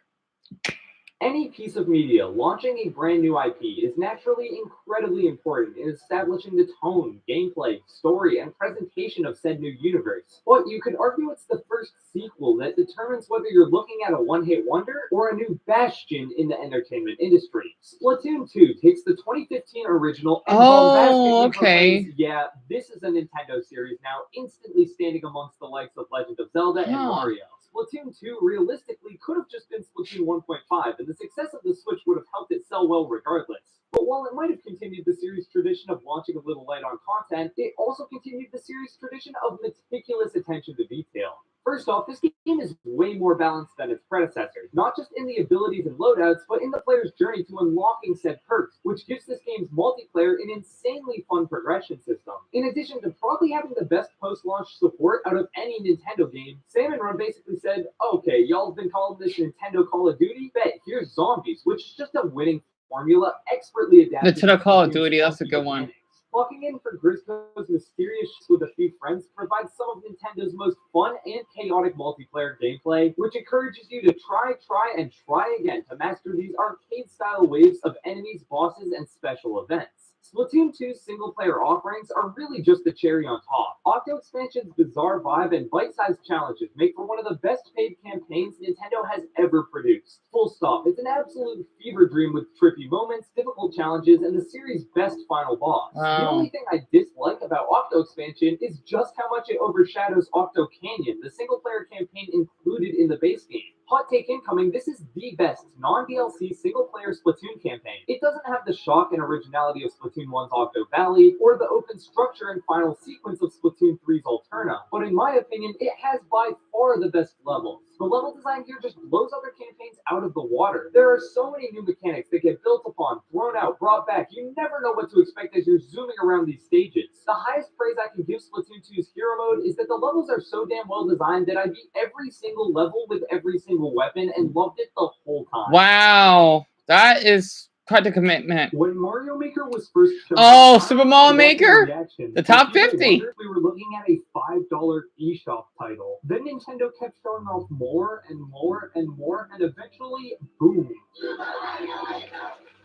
Any piece of media launching a brand new IP is naturally incredibly important in establishing the tone, gameplay, story, and presentation of said new universe. But you could argue it's the first sequel that determines whether you're looking at a one-hit wonder or a new bastion in the entertainment industry. Splatoon 2 takes the 2015 original and bombastically proclaims, yeah, this is a Nintendo series now, instantly standing amongst the likes of Legend of Zelda and Mario. Splatoon 2 realistically could have just been Splatoon 1.5, and the success of the Switch would have helped it sell well regardless. But while it might have continued the series' tradition of launching a little light on content, it also continued the series' tradition of meticulous attention to detail. First off, this game is way more balanced than its predecessors, not just in the abilities and loadouts, but in the player's journey to unlocking said perks, which gives this game's multiplayer an insanely fun progression system. In addition to probably having the best post-launch support out of any Nintendo game, Salmon Run basically said, okay, y'all have been calling this Nintendo Call of Duty? Bet, here's Zombies, which is just a winning formula expertly adapted Nintendo Call of Duty, that's a good one. Walking in for Grisco's mysterious with a few friends provides some of Nintendo's most fun and chaotic multiplayer gameplay, which encourages you to try again to master these arcade-style waves of enemies, bosses, and special events. Splatoon 2's single-player offerings are really just the cherry on top. Octo Expansion's bizarre vibe and bite-sized challenges make for one of the best-paid campaigns Nintendo has ever produced. Full stop. It's an absolute fever dream with trippy moments, difficult challenges, and the series' best final boss. The only thing I dislike about Octo Expansion is just how much it overshadows Octo Canyon, the single-player campaign included in the base game. Hot take incoming, this is the best non-DLC single-player Splatoon campaign. It doesn't have the shock and originality of Splatoon 1's Octo Valley, or the open structure and final sequence of Splatoon 3's Alterna, but in my opinion, it has by far the best levels. The level design here just blows other campaigns out of the water. There are so many new mechanics that get built upon, thrown out, brought back. You never know what to expect as you're zooming around these stages. The highest praise I can give Splatoon 2's Hero Mode is that the levels are so damn well designed that I beat every single level with every single weapon and loved it the whole time. Wow, that is quite a commitment. When Mario Maker was first shown, Oh, Super Mario Maker? The top 50. We were looking at a $5 eShop title. Then Nintendo kept showing off more and more and more, and eventually, boom.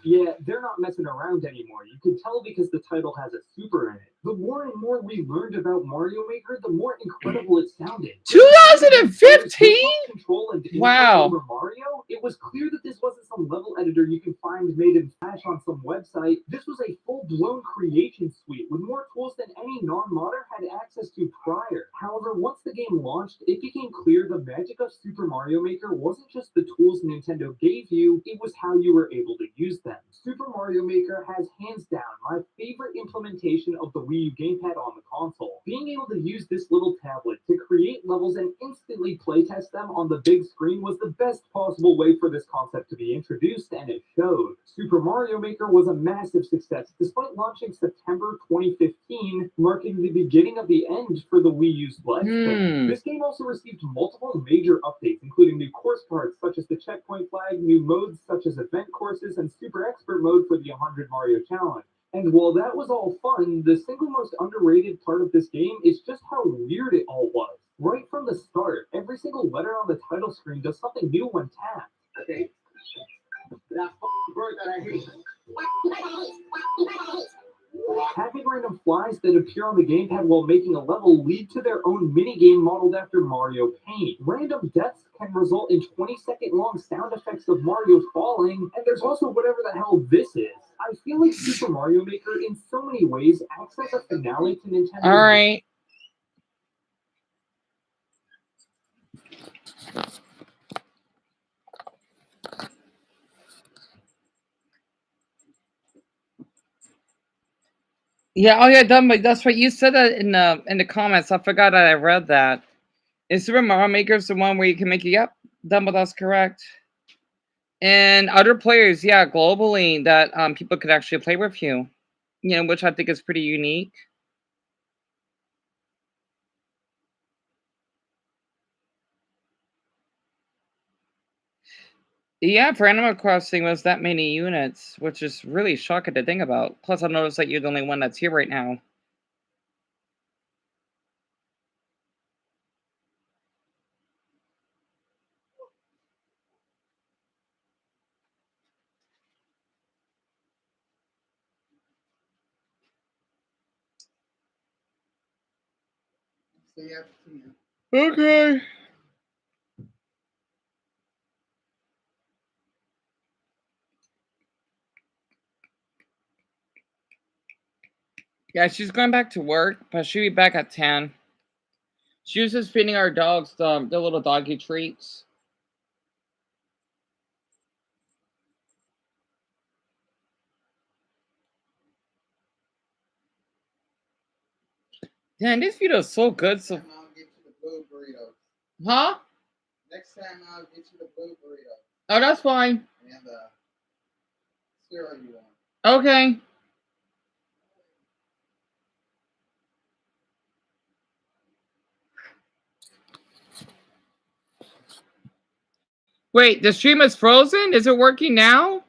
Yeah, they're not messing around anymore. You can tell because the title has a super in it. The more and more we learned about Mario Maker, the more incredible it sounded. 2015? Control and Wow. over Mario, it was clear that this wasn't some level editor you can find made in Flash on some website. This was a full-blown creation suite with more tools than any non-modder had access to prior. However, once the game launched, it became clear the magic of Super Mario Maker wasn't just the tools Nintendo gave you, it was how you were able to use them. Super Mario Maker has hands down my favorite implementation of the Wii U gamepad on the console. Being able to use this little tablet to create levels and instantly playtest them on the big screen was the best possible way for this concept to be introduced, and it showed. Super Mario Maker was a massive success despite launching September 2015, marking the beginning of the end for the Wii U's lifespan. This game also received multiple major updates, including new course parts such as the checkpoint flag, new modes such as event courses, and Super Expert mode for the 100 Mario Challenge. And while that was all fun, the single most underrated part of this game is just how weird it all was. Right from the start, every single letter on the title screen does something new when tapped. Okay. That bird that I hate. Having random flies that appear on the gamepad while making a level lead to their own minigame modeled after Mario Paint. Random deaths can result in 20-second long sound effects of Mario falling, and there's also whatever the hell this is. I feel like Super Mario Maker in so many ways acts as a finale to Nintendo. All right. Yeah, oh yeah, done. But that's right. You said that in the comments. I forgot that I read that. Is Super Mario Maker the one where you can make it? Yep, done. But that's correct. And other players, yeah, globally that people could actually play with you. You know, which I think is pretty unique. Yeah, for Animal Crossing was that many units, which is really shocking to think about. Plus, I noticed that you're the only one that's here right now. See you after 10. Okay. Yeah, she's going back to work, but she'll be back at 10. She was just feeding our dogs the little doggy treats. Damn, this video is so good. So, Next time I'll get you the blue burritos. huh? Next time I'll get you the blue burritos. Oh, that's fine. And the cereal you want. Okay. Wait, the stream is frozen? Is it working now?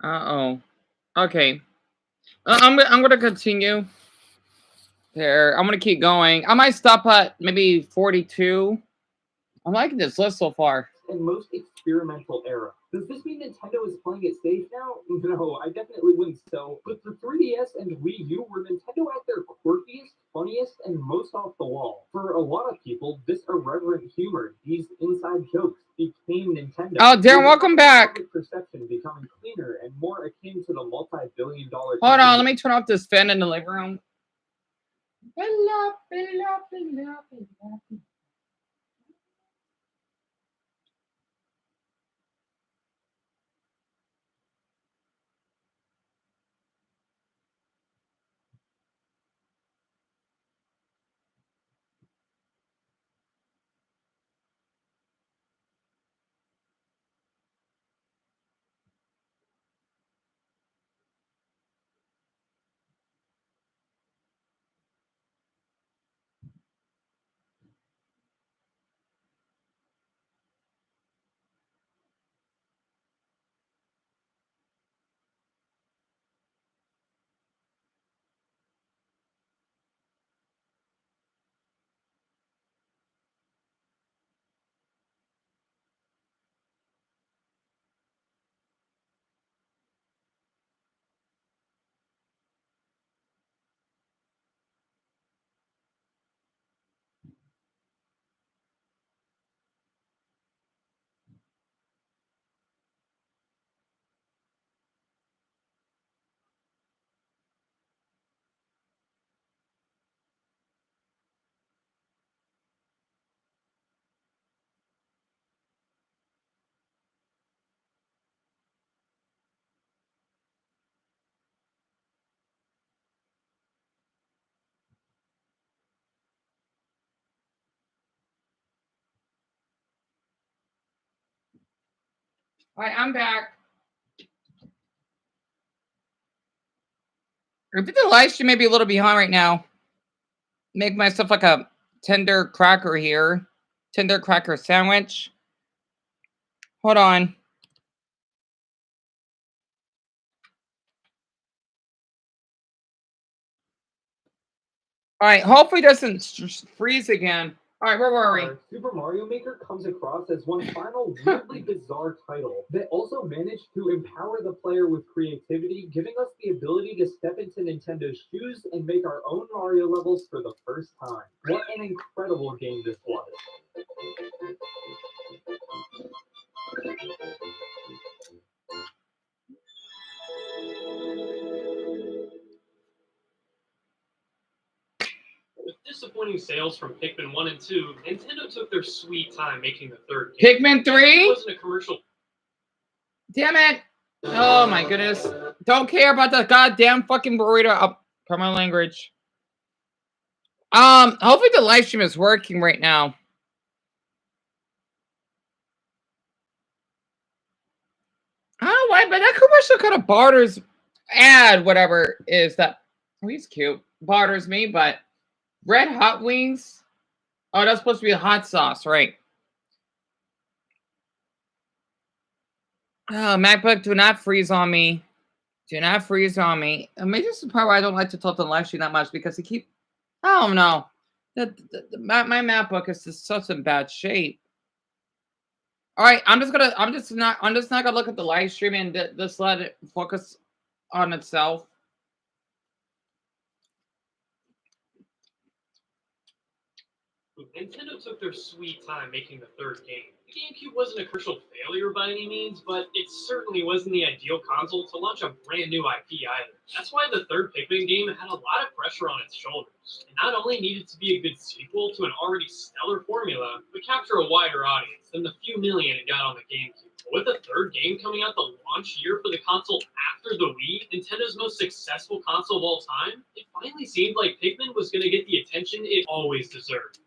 Uh-oh. Okay. I'm gonna continue. There. I'm gonna keep going. I might stop at maybe 42. I'm liking this list so far. And most experimental era. Does this mean Nintendo is playing it safe now? No, I definitely wouldn't so. But the 3DS and Wii U were Nintendo at their quirkiest, funniest, and most off the wall. For a lot of people, this irreverent humor, these inside jokes, became Nintendo. Oh, Darren, welcome back. Perception becoming cleaner and more akin to the multi-billion-dollar. Hold on, let me turn off this fan in the living room. All right, I'm back. I think the live stream may be a little behind right now. Make myself like a tender cracker here. Tender cracker sandwich. Hold on. All right, hopefully it doesn't freeze again. All right, where were we? Super Mario Maker comes across as one final weirdly bizarre title that also managed to empower the player with creativity, giving us the ability to step into Nintendo's shoes and make our own Mario levels for the first time. What an incredible game this was. With disappointing sales from Pikmin 1 and 2, Nintendo took their sweet time making the third game. Pikmin 3? It wasn't a commercial. Damn it. Oh my goodness. Don't care about the goddamn fucking burrito. Oh, for my language. Hopefully the live stream is working right now. I don't know why, but that commercial kind of barters ad, whatever is that. Oh, he's cute. Barters me, but red hot wings. Oh, that's supposed to be a hot sauce, right? Oh, MacBook, do not freeze on me. Do not freeze on me. Maybe this is part why I don't like to talk to live stream that much because they keep. I don't know. My MacBook is just such in bad shape. All right, I'm just not gonna look at the live stream and just let it focus on itself. Nintendo took their sweet time making the third game. The GameCube wasn't a commercial failure by any means, but it certainly wasn't the ideal console to launch a brand new IP either. That's why the third Pikmin game had a lot of pressure on its shoulders. It not only needed to be a good sequel to an already stellar formula, but capture a wider audience than the few million it got on the GameCube. But with the third game coming out the launch year for the console after the Wii, Nintendo's most successful console of all time, it finally seemed like Pikmin was going to get the attention it always deserved.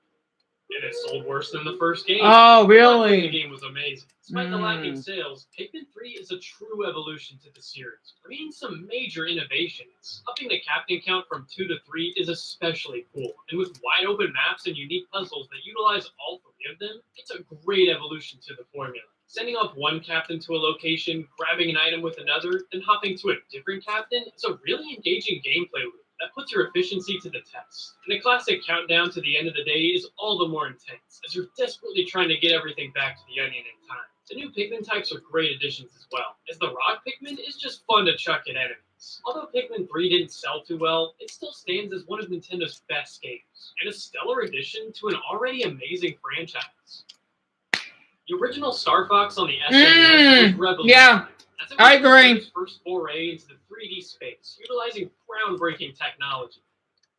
And it sold worse than the first game. Oh, really? The game was amazing. Despite the lacking sales, Pikmin 3 is a true evolution to the series, bringing some major innovations. Upping the captain count from 2 to 3 is especially cool, and with wide open maps and unique puzzles that utilize all 3 of them, it's a great evolution to the formula. Sending off one captain to a location, grabbing an item with another, then hopping to a different captain is a really engaging gameplay loop that puts your efficiency to the test. And the classic countdown to the end of the day is all the more intense, as you're desperately trying to get everything back to the onion in time. The new Pikmin types are great additions as well, as the Rock Pikmin is just fun to chuck at enemies. Although Pikmin 3 didn't sell too well, it still stands as one of Nintendo's best games, and a stellar addition to an already amazing franchise. The original Star Fox on the SNES was revolutionary. Yeah, as it was I agree. Nintendo's first foray into the 3D space, utilizing groundbreaking technology.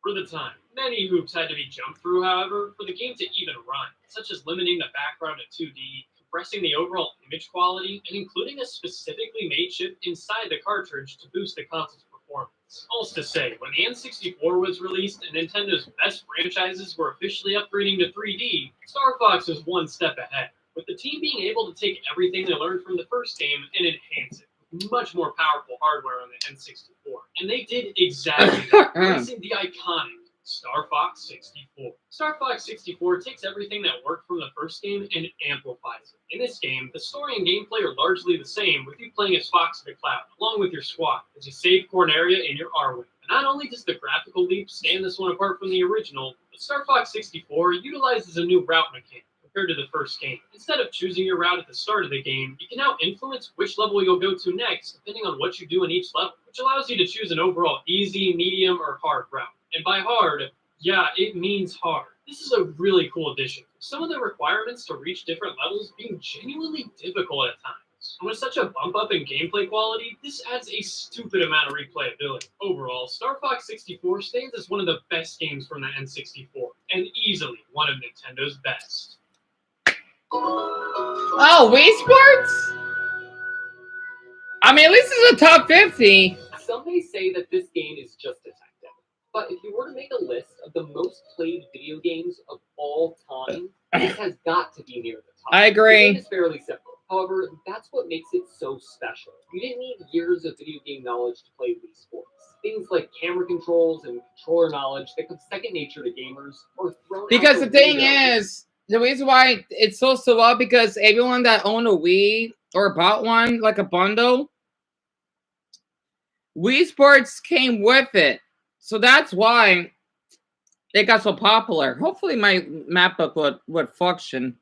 For the time, many hoops had to be jumped through, however, for the game to even run, such as limiting the background to 2D, compressing the overall image quality, and including a specifically made chip inside the cartridge to boost the console's performance. All's to say, when the N64 was released and Nintendo's best franchises were officially upgrading to 3D, Star Fox was one step ahead, with the team being able to take everything they learned from the first game and enhance it with much more powerful hardware on the N64. And they did exactly that, releasing the iconic Star Fox 64. Star Fox 64 takes everything that worked from the first game and amplifies it. In this game, the story and gameplay are largely the same, with you playing as Fox McCloud, along with your squad, as you save Corneria in your R-Wing. And not only does the graphical leap stand this one apart from the original, but Star Fox 64 utilizes a new route mechanic compared to the first game. Instead of choosing your route at the start of the game, you can now influence which level you'll go to next, depending on what you do in each level, which allows you to choose an overall easy, medium, or hard route. And by hard, yeah, it means hard. This is a really cool addition. Some of the requirements to reach different levels being genuinely difficult at times. And with such a bump up in gameplay quality, this adds a stupid amount of replayability. Overall, Star Fox 64 stands as one of the best games from the N64, and easily one of Nintendo's best. Oh, Wii Sports? I mean, at least it's a top 50. Some may say that this game is just detective, but if you were to make a list of the most played video games of all time, this has got to be near the top. I agree. The game is fairly simple. However, that's what makes it so special. You didn't need years of video game knowledge to play Wii Sports. Things like camera controls and controller knowledge that come second nature to gamers are thrown out Because the thing window. is, the reason why it's so up because everyone that owned a Wii or bought one, like a bundle, Wii Sports came with it. So that's why it got so popular. Hopefully my MacBook would function.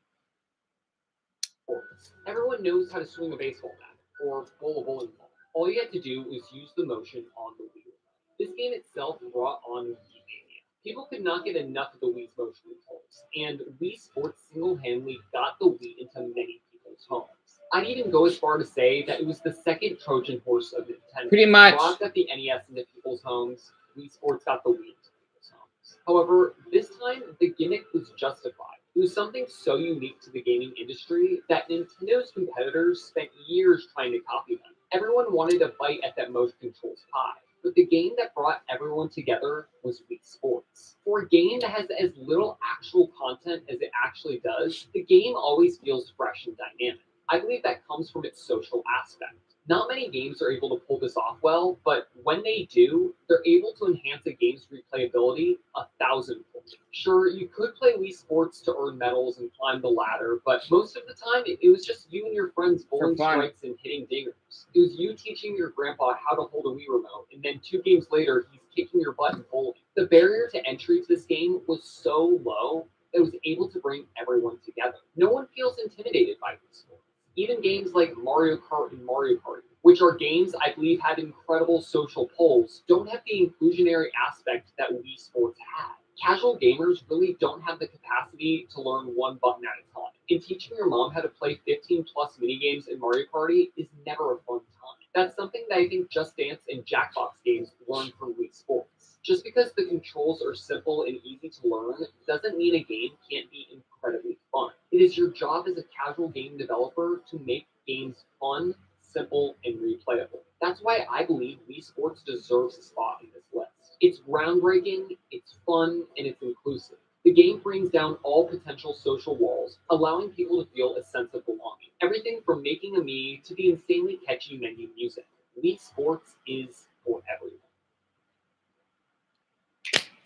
Everyone knows how to swing a baseball bat or bowl a bowling ball. All you had to do was use the motion on the Wii. This game itself brought on Wii mania. People could not get enough of the Wii's motion controls, and Wii Sports single-handedly got the Wii into many people's homes. I'd even go as far to say that it was the second Trojan horse of Nintendo. Pretty much. Rock got the NES into people's homes, Wii Sports got the Wii into people's homes. However, this time, the gimmick was justified. It was something so unique to the gaming industry that Nintendo's competitors spent years trying to copy them. Everyone wanted a bite at that motion controls pie, but the game that brought everyone together was Wii Sports. For a game that has as little actual content as it actually does, the game always feels fresh and dynamic. I believe that comes from its social aspect. Not many games are able to pull this off well, but when they do, they're able to enhance a game's replayability 1,000-fold. Sure, you could play Wii Sports to earn medals and climb the ladder, but most of the time, it was just you and your friends bowling strikes and hitting dingers. It was you teaching your grandpa how to hold a Wii remote, and then 2 games later, he's kicking your butt in bowling. The barrier to entry to this game was so low that it was able to bring everyone together. No one feels intimidated by Wii Sports. Even games like Mario Kart and Mario Party, which are games I believe had incredible social polls, don't have the inclusionary aspect that Wii Sports had. Casual gamers really don't have the capacity to learn one button at a time. And teaching your mom how to play 15 plus minigames in Mario Party is never a fun time. That's something that I think Just Dance and Jackbox games learn from Wii Sports. Just because the controls are simple and easy to learn doesn't mean a game can't be incredibly fun. It is your job as a casual game developer to make games fun, simple, and replayable. That's why I believe Wii Sports deserves a spot in this list. It's groundbreaking, it's fun, and it's inclusive. The game brings down all potential social walls, allowing people to feel a sense of belonging. Everything from making a Mii to the insanely catchy menu music. Wii Sports is for everyone.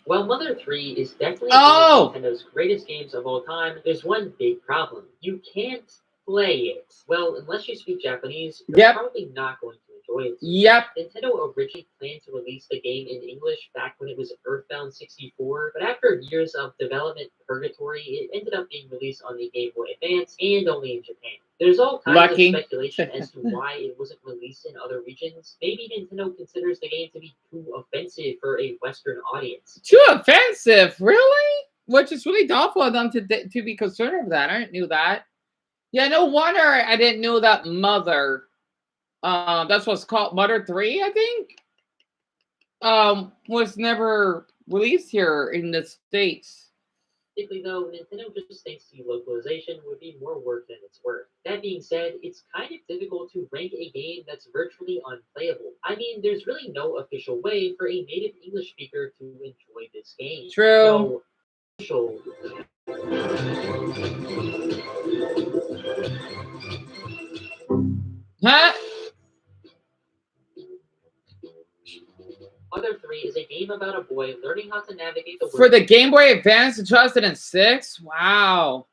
While Mother 3 is definitely Oh! one of Nintendo's greatest games of all time, there's one big problem. You can't play it. Well, unless you speak Japanese, you're probably not going to enjoy it. Yep. Nintendo originally planned to release the game in English back when it was Earthbound 64, but after years of development purgatory, it ended up being released on the Game Boy Advance and only in Japan. There's all kinds Lucky. of speculation as to why it wasn't released in other regions. Maybe Nintendo considers the game to be too offensive for a Western audience. Too offensive, really? Which is really thoughtful of them to be concerned of that. I didn't know that. Yeah, no wonder I didn't know that Mother. That's what's called Mother 3, I think. Was never released here in the States. Particularly though, Nintendo just thinks the localization would be more work than it's worth. That being said, it's kind of difficult to rank a game that's virtually unplayable. I mean, there's really no official way for a native English speaker to enjoy this game. True. No official. Huh? Mother 3 is a game about a boy learning how to navigate the world For the Game Boy Advance in 2006? Wow.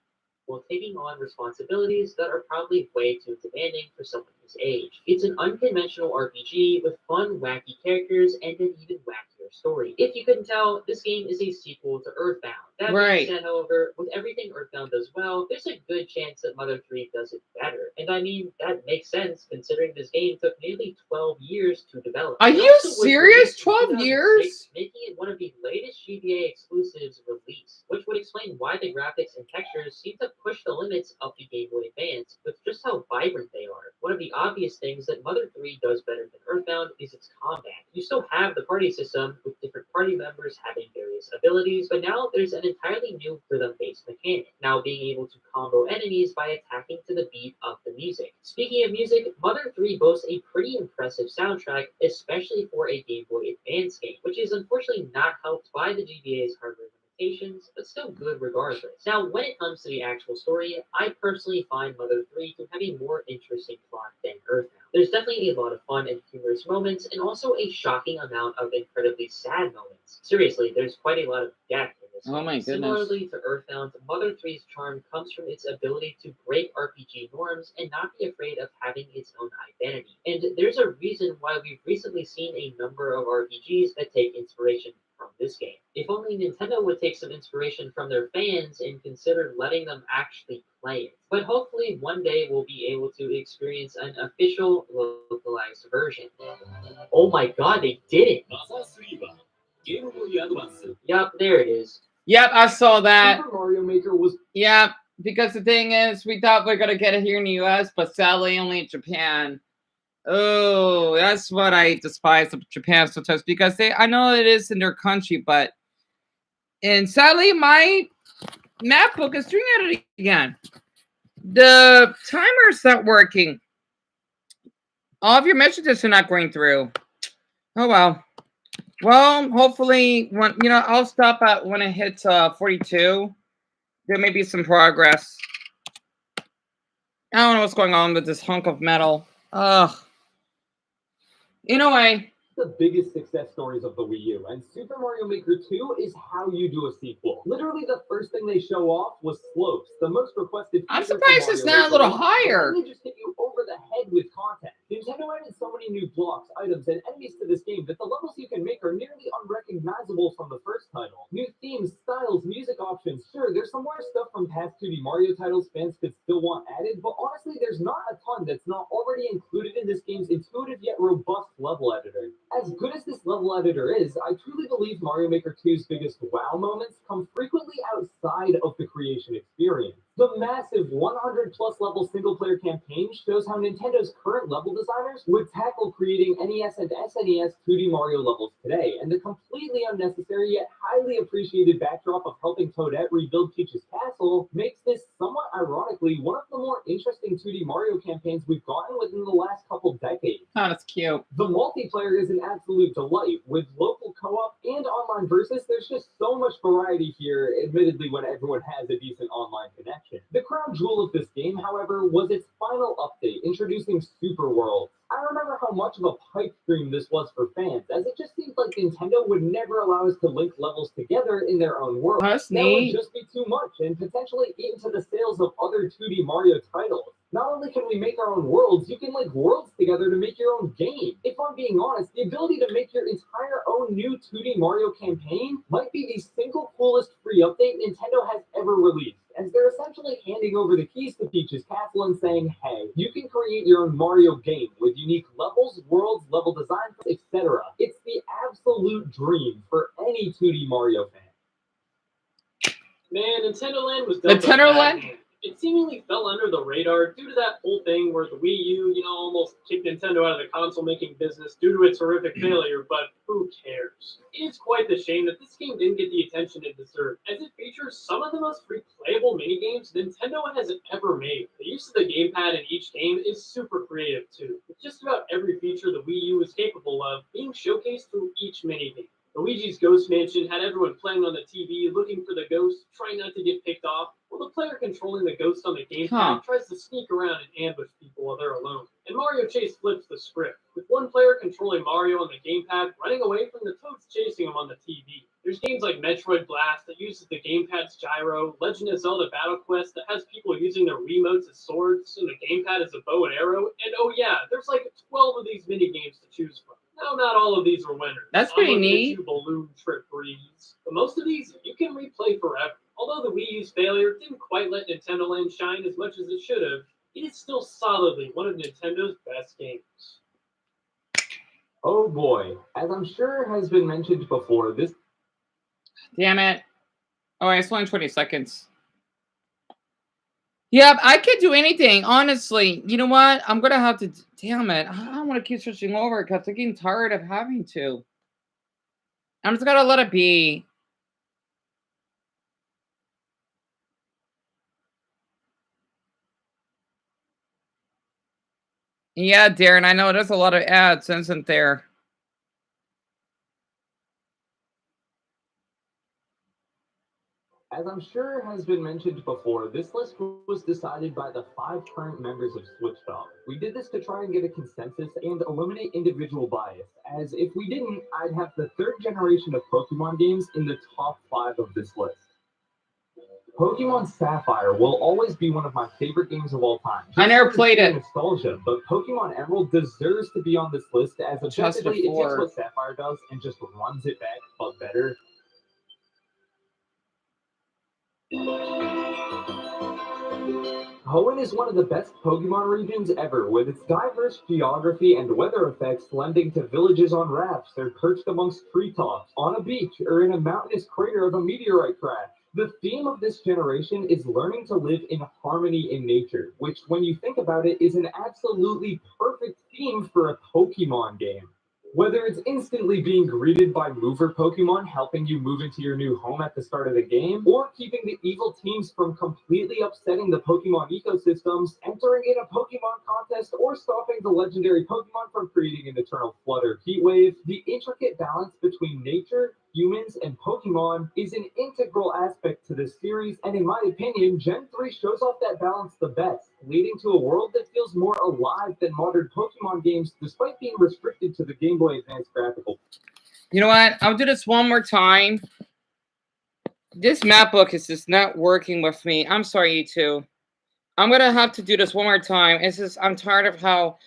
while taking on responsibilities that are probably way too demanding for someone his age. It's an unconventional RPG with fun, wacky characters and an even wackier story. If you couldn't tell, this game is a sequel to Earthbound. That Right. being said, however, with everything Earthbound does well, there's a good chance that Mother 3 does it better. And I mean, that makes sense considering this game took nearly 12 years to develop. Are It you also was serious? released in 12 2006, years? making it one of the latest GBA exclusives released, which would explain why the graphics and textures seem to push the limits of the Game Boy Advance with just how vibrant they are. One of the obvious things that Mother 3 does better than Earthbound is its combat. You still have the party system with different party members having various abilities, but now there's an entirely new rhythm-based mechanic, now being able to combo enemies by attacking to the beat of the music. Speaking of music, Mother 3 boasts a pretty impressive soundtrack, especially for a Game Boy Advance game, which is unfortunately not helped by the GBA's hardware limitations, but still good regardless. Now, when it comes to the actual story, I personally find Mother 3 to have a more interesting plot than Earthbound. There's definitely a lot of fun and humorous moments, and also a shocking amount of incredibly sad moments. Seriously, there's quite a lot of death in this Oh game. my goodness. Similarly to Earthbound, Mother 3's charm comes from its ability to break RPG norms and not be afraid of having its own identity. And there's a reason why we've recently seen a number of RPGs that take inspiration from this game. If only Nintendo would take some inspiration from their fans and consider letting them actually play it. But hopefully one day we'll be able to experience an official localized version. Oh my god, they did it! Yup, there it is. Yep, I saw that. Super Mario Maker was Yep, because the thing is, we thought we are going to get it here in the US, but sadly only in Japan. Oh, that's what I despise of Japan sometimes, because I know it is in their country, but and sadly my MacBook is doing it again. The timer's not working. All of your messages are not going through. Oh well. Well, hopefully when I'll stop at when it hits 42. There may be some progress. I don't know what's going on with this hunk of metal. Ugh. Anyway. the biggest success stories of the Wii U, and Super Mario Maker 2 is how you do a sequel. Literally, the first thing they show off was slopes, the most requested. I'm feature for surprised it's Mario not a little Maker 1, higher. but then they just hit you over the head with content. Nintendo added so many new blocks, items, and enemies to this game that the levels you can make are nearly unrecognizable from the first title. New themes, styles, music options. Sure, there's some more stuff from past 2D Mario titles fans could still want added, but honestly, there's not a ton that's not already included in this game's intuitive yet robust level editor. As good as this level editor is, I truly believe Mario Maker 2's biggest wow moments come frequently outside of the creation experience. The massive 100 plus level single player campaign shows how Nintendo's current level designers would tackle creating NES and SNES 2D Mario levels today, and the completely unnecessary yet highly appreciated backdrop of helping Toadette rebuild Peach's castle makes this somewhat ironically one of the more interesting 2D Mario campaigns we've gotten within the last couple decades. Oh, that's cute. The multiplayer is an absolute delight. With local co-op and online versus, there's just so much variety here, admittedly when everyone has a decent online connection. The crown jewel of this game, however, was its final update, introducing Super World. I remember how much of a pipe dream this was for fans, as it just seemed like Nintendo would never allow us to link levels together in their own world. That's That neat. would just be too much, and potentially eat into the sales of other 2D Mario titles. Not only can we make our own worlds, you can link worlds together to make your own game. If I'm being honest, the ability to make your entire own new 2D Mario campaign might be the single coolest free update Nintendo has ever released. as they're essentially handing over the keys to Peach's castle and saying, hey, you can create your own Mario game with unique levels, worlds, level design, etc. It's the absolute dream for any 2D Mario fan. Man, Nintendo Land was dealt a Nintendo bad Land? hand. It seemingly fell under the radar due to that whole thing where the Wii U, almost kicked Nintendo out of the console-making business due to its horrific failure, but who cares? It is quite the shame that this game didn't get the attention it deserved, as it features some of the most replayable minigames Nintendo has ever made. The use of the gamepad in each game is super creative too, with just about every feature the Wii U is capable of being showcased through each minigame. Luigi's Ghost Mansion had everyone playing on the TV looking for the ghost, trying not to get picked off, while the player controlling the ghost on the gamepad tries to sneak around and ambush people while they're alone. And Mario Chase flips the script, with one player controlling Mario on the gamepad running away from the toads chasing him on the TV. There's games like Metroid Blast that uses the gamepad's gyro, Legend of Zelda Battle Quest that has people using their Wiimotes as swords and the gamepad as a bow and arrow, and oh yeah, there's like 12 of these mini-games to choose from. No, not all of these are winners. That's pretty I'm looking at neat. you, Balloon Trip Breeze. But most of these you can replay forever. Although the Wii U's failure didn't quite let Nintendo Land shine as much as it should have, it is still solidly one of Nintendo's best games. Oh boy, as I'm sure has been mentioned before, this... Damn it. Oh, it's only 20 seconds. Yep, I could do anything, honestly. You know what? I'm going to have to... Damn it. I don't want to keep switching over because I'm getting tired of having to. I'm just going to let it be. Yeah, Darren, I know there's a lot of ads, isn't there? As I'm sure has been mentioned before, this list was decided by the 5 current members of Switch Talk. We did this to try and get a consensus and eliminate individual bias, as if we didn't, I'd have the 3rd generation of Pokemon games in the top 5 of this list. Pokemon Sapphire will always be one of my favorite games of all time. I never played it. Nostalgia, but Pokemon Emerald deserves to be on this list as objectively it takes what Sapphire does and just runs it back, but better. Hoenn is one of the best Pokemon regions ever, with its diverse geography and weather effects lending to villages on rafts or perched amongst treetops, on a beach, or in a mountainous crater of a meteorite crash. The theme of this generation is learning to live in harmony in nature, which, when you think about it, is an absolutely perfect theme for a Pokemon game. Whether it's instantly being greeted by mover Pokemon helping you move into your new home at the start of the game, or keeping the evil teams from completely upsetting the Pokemon ecosystems, entering in a Pokemon contest, or stopping the legendary Pokemon from creating an eternal flood or heat wave, the intricate balance between nature, humans, and Pokemon is an integral aspect to this series, and in my opinion, Gen 3 shows off that balance the best, leading to a world that feels more alive than modern Pokemon games, despite being restricted to the Game Boy Advance graphical. You know what? I'll do this one more time. This MacBook is just not working with me. I'm sorry, you two. I'm going to have to do this one more time. It's just, I'm tired of how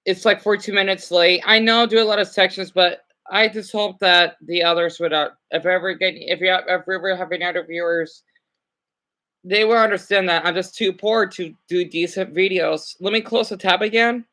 it's like 42 minutes late. I know I do a lot of sections, but I just hope that the others would, if you ever have any other viewers, they will understand that I'm just too poor to do decent videos. Let me close the tab again.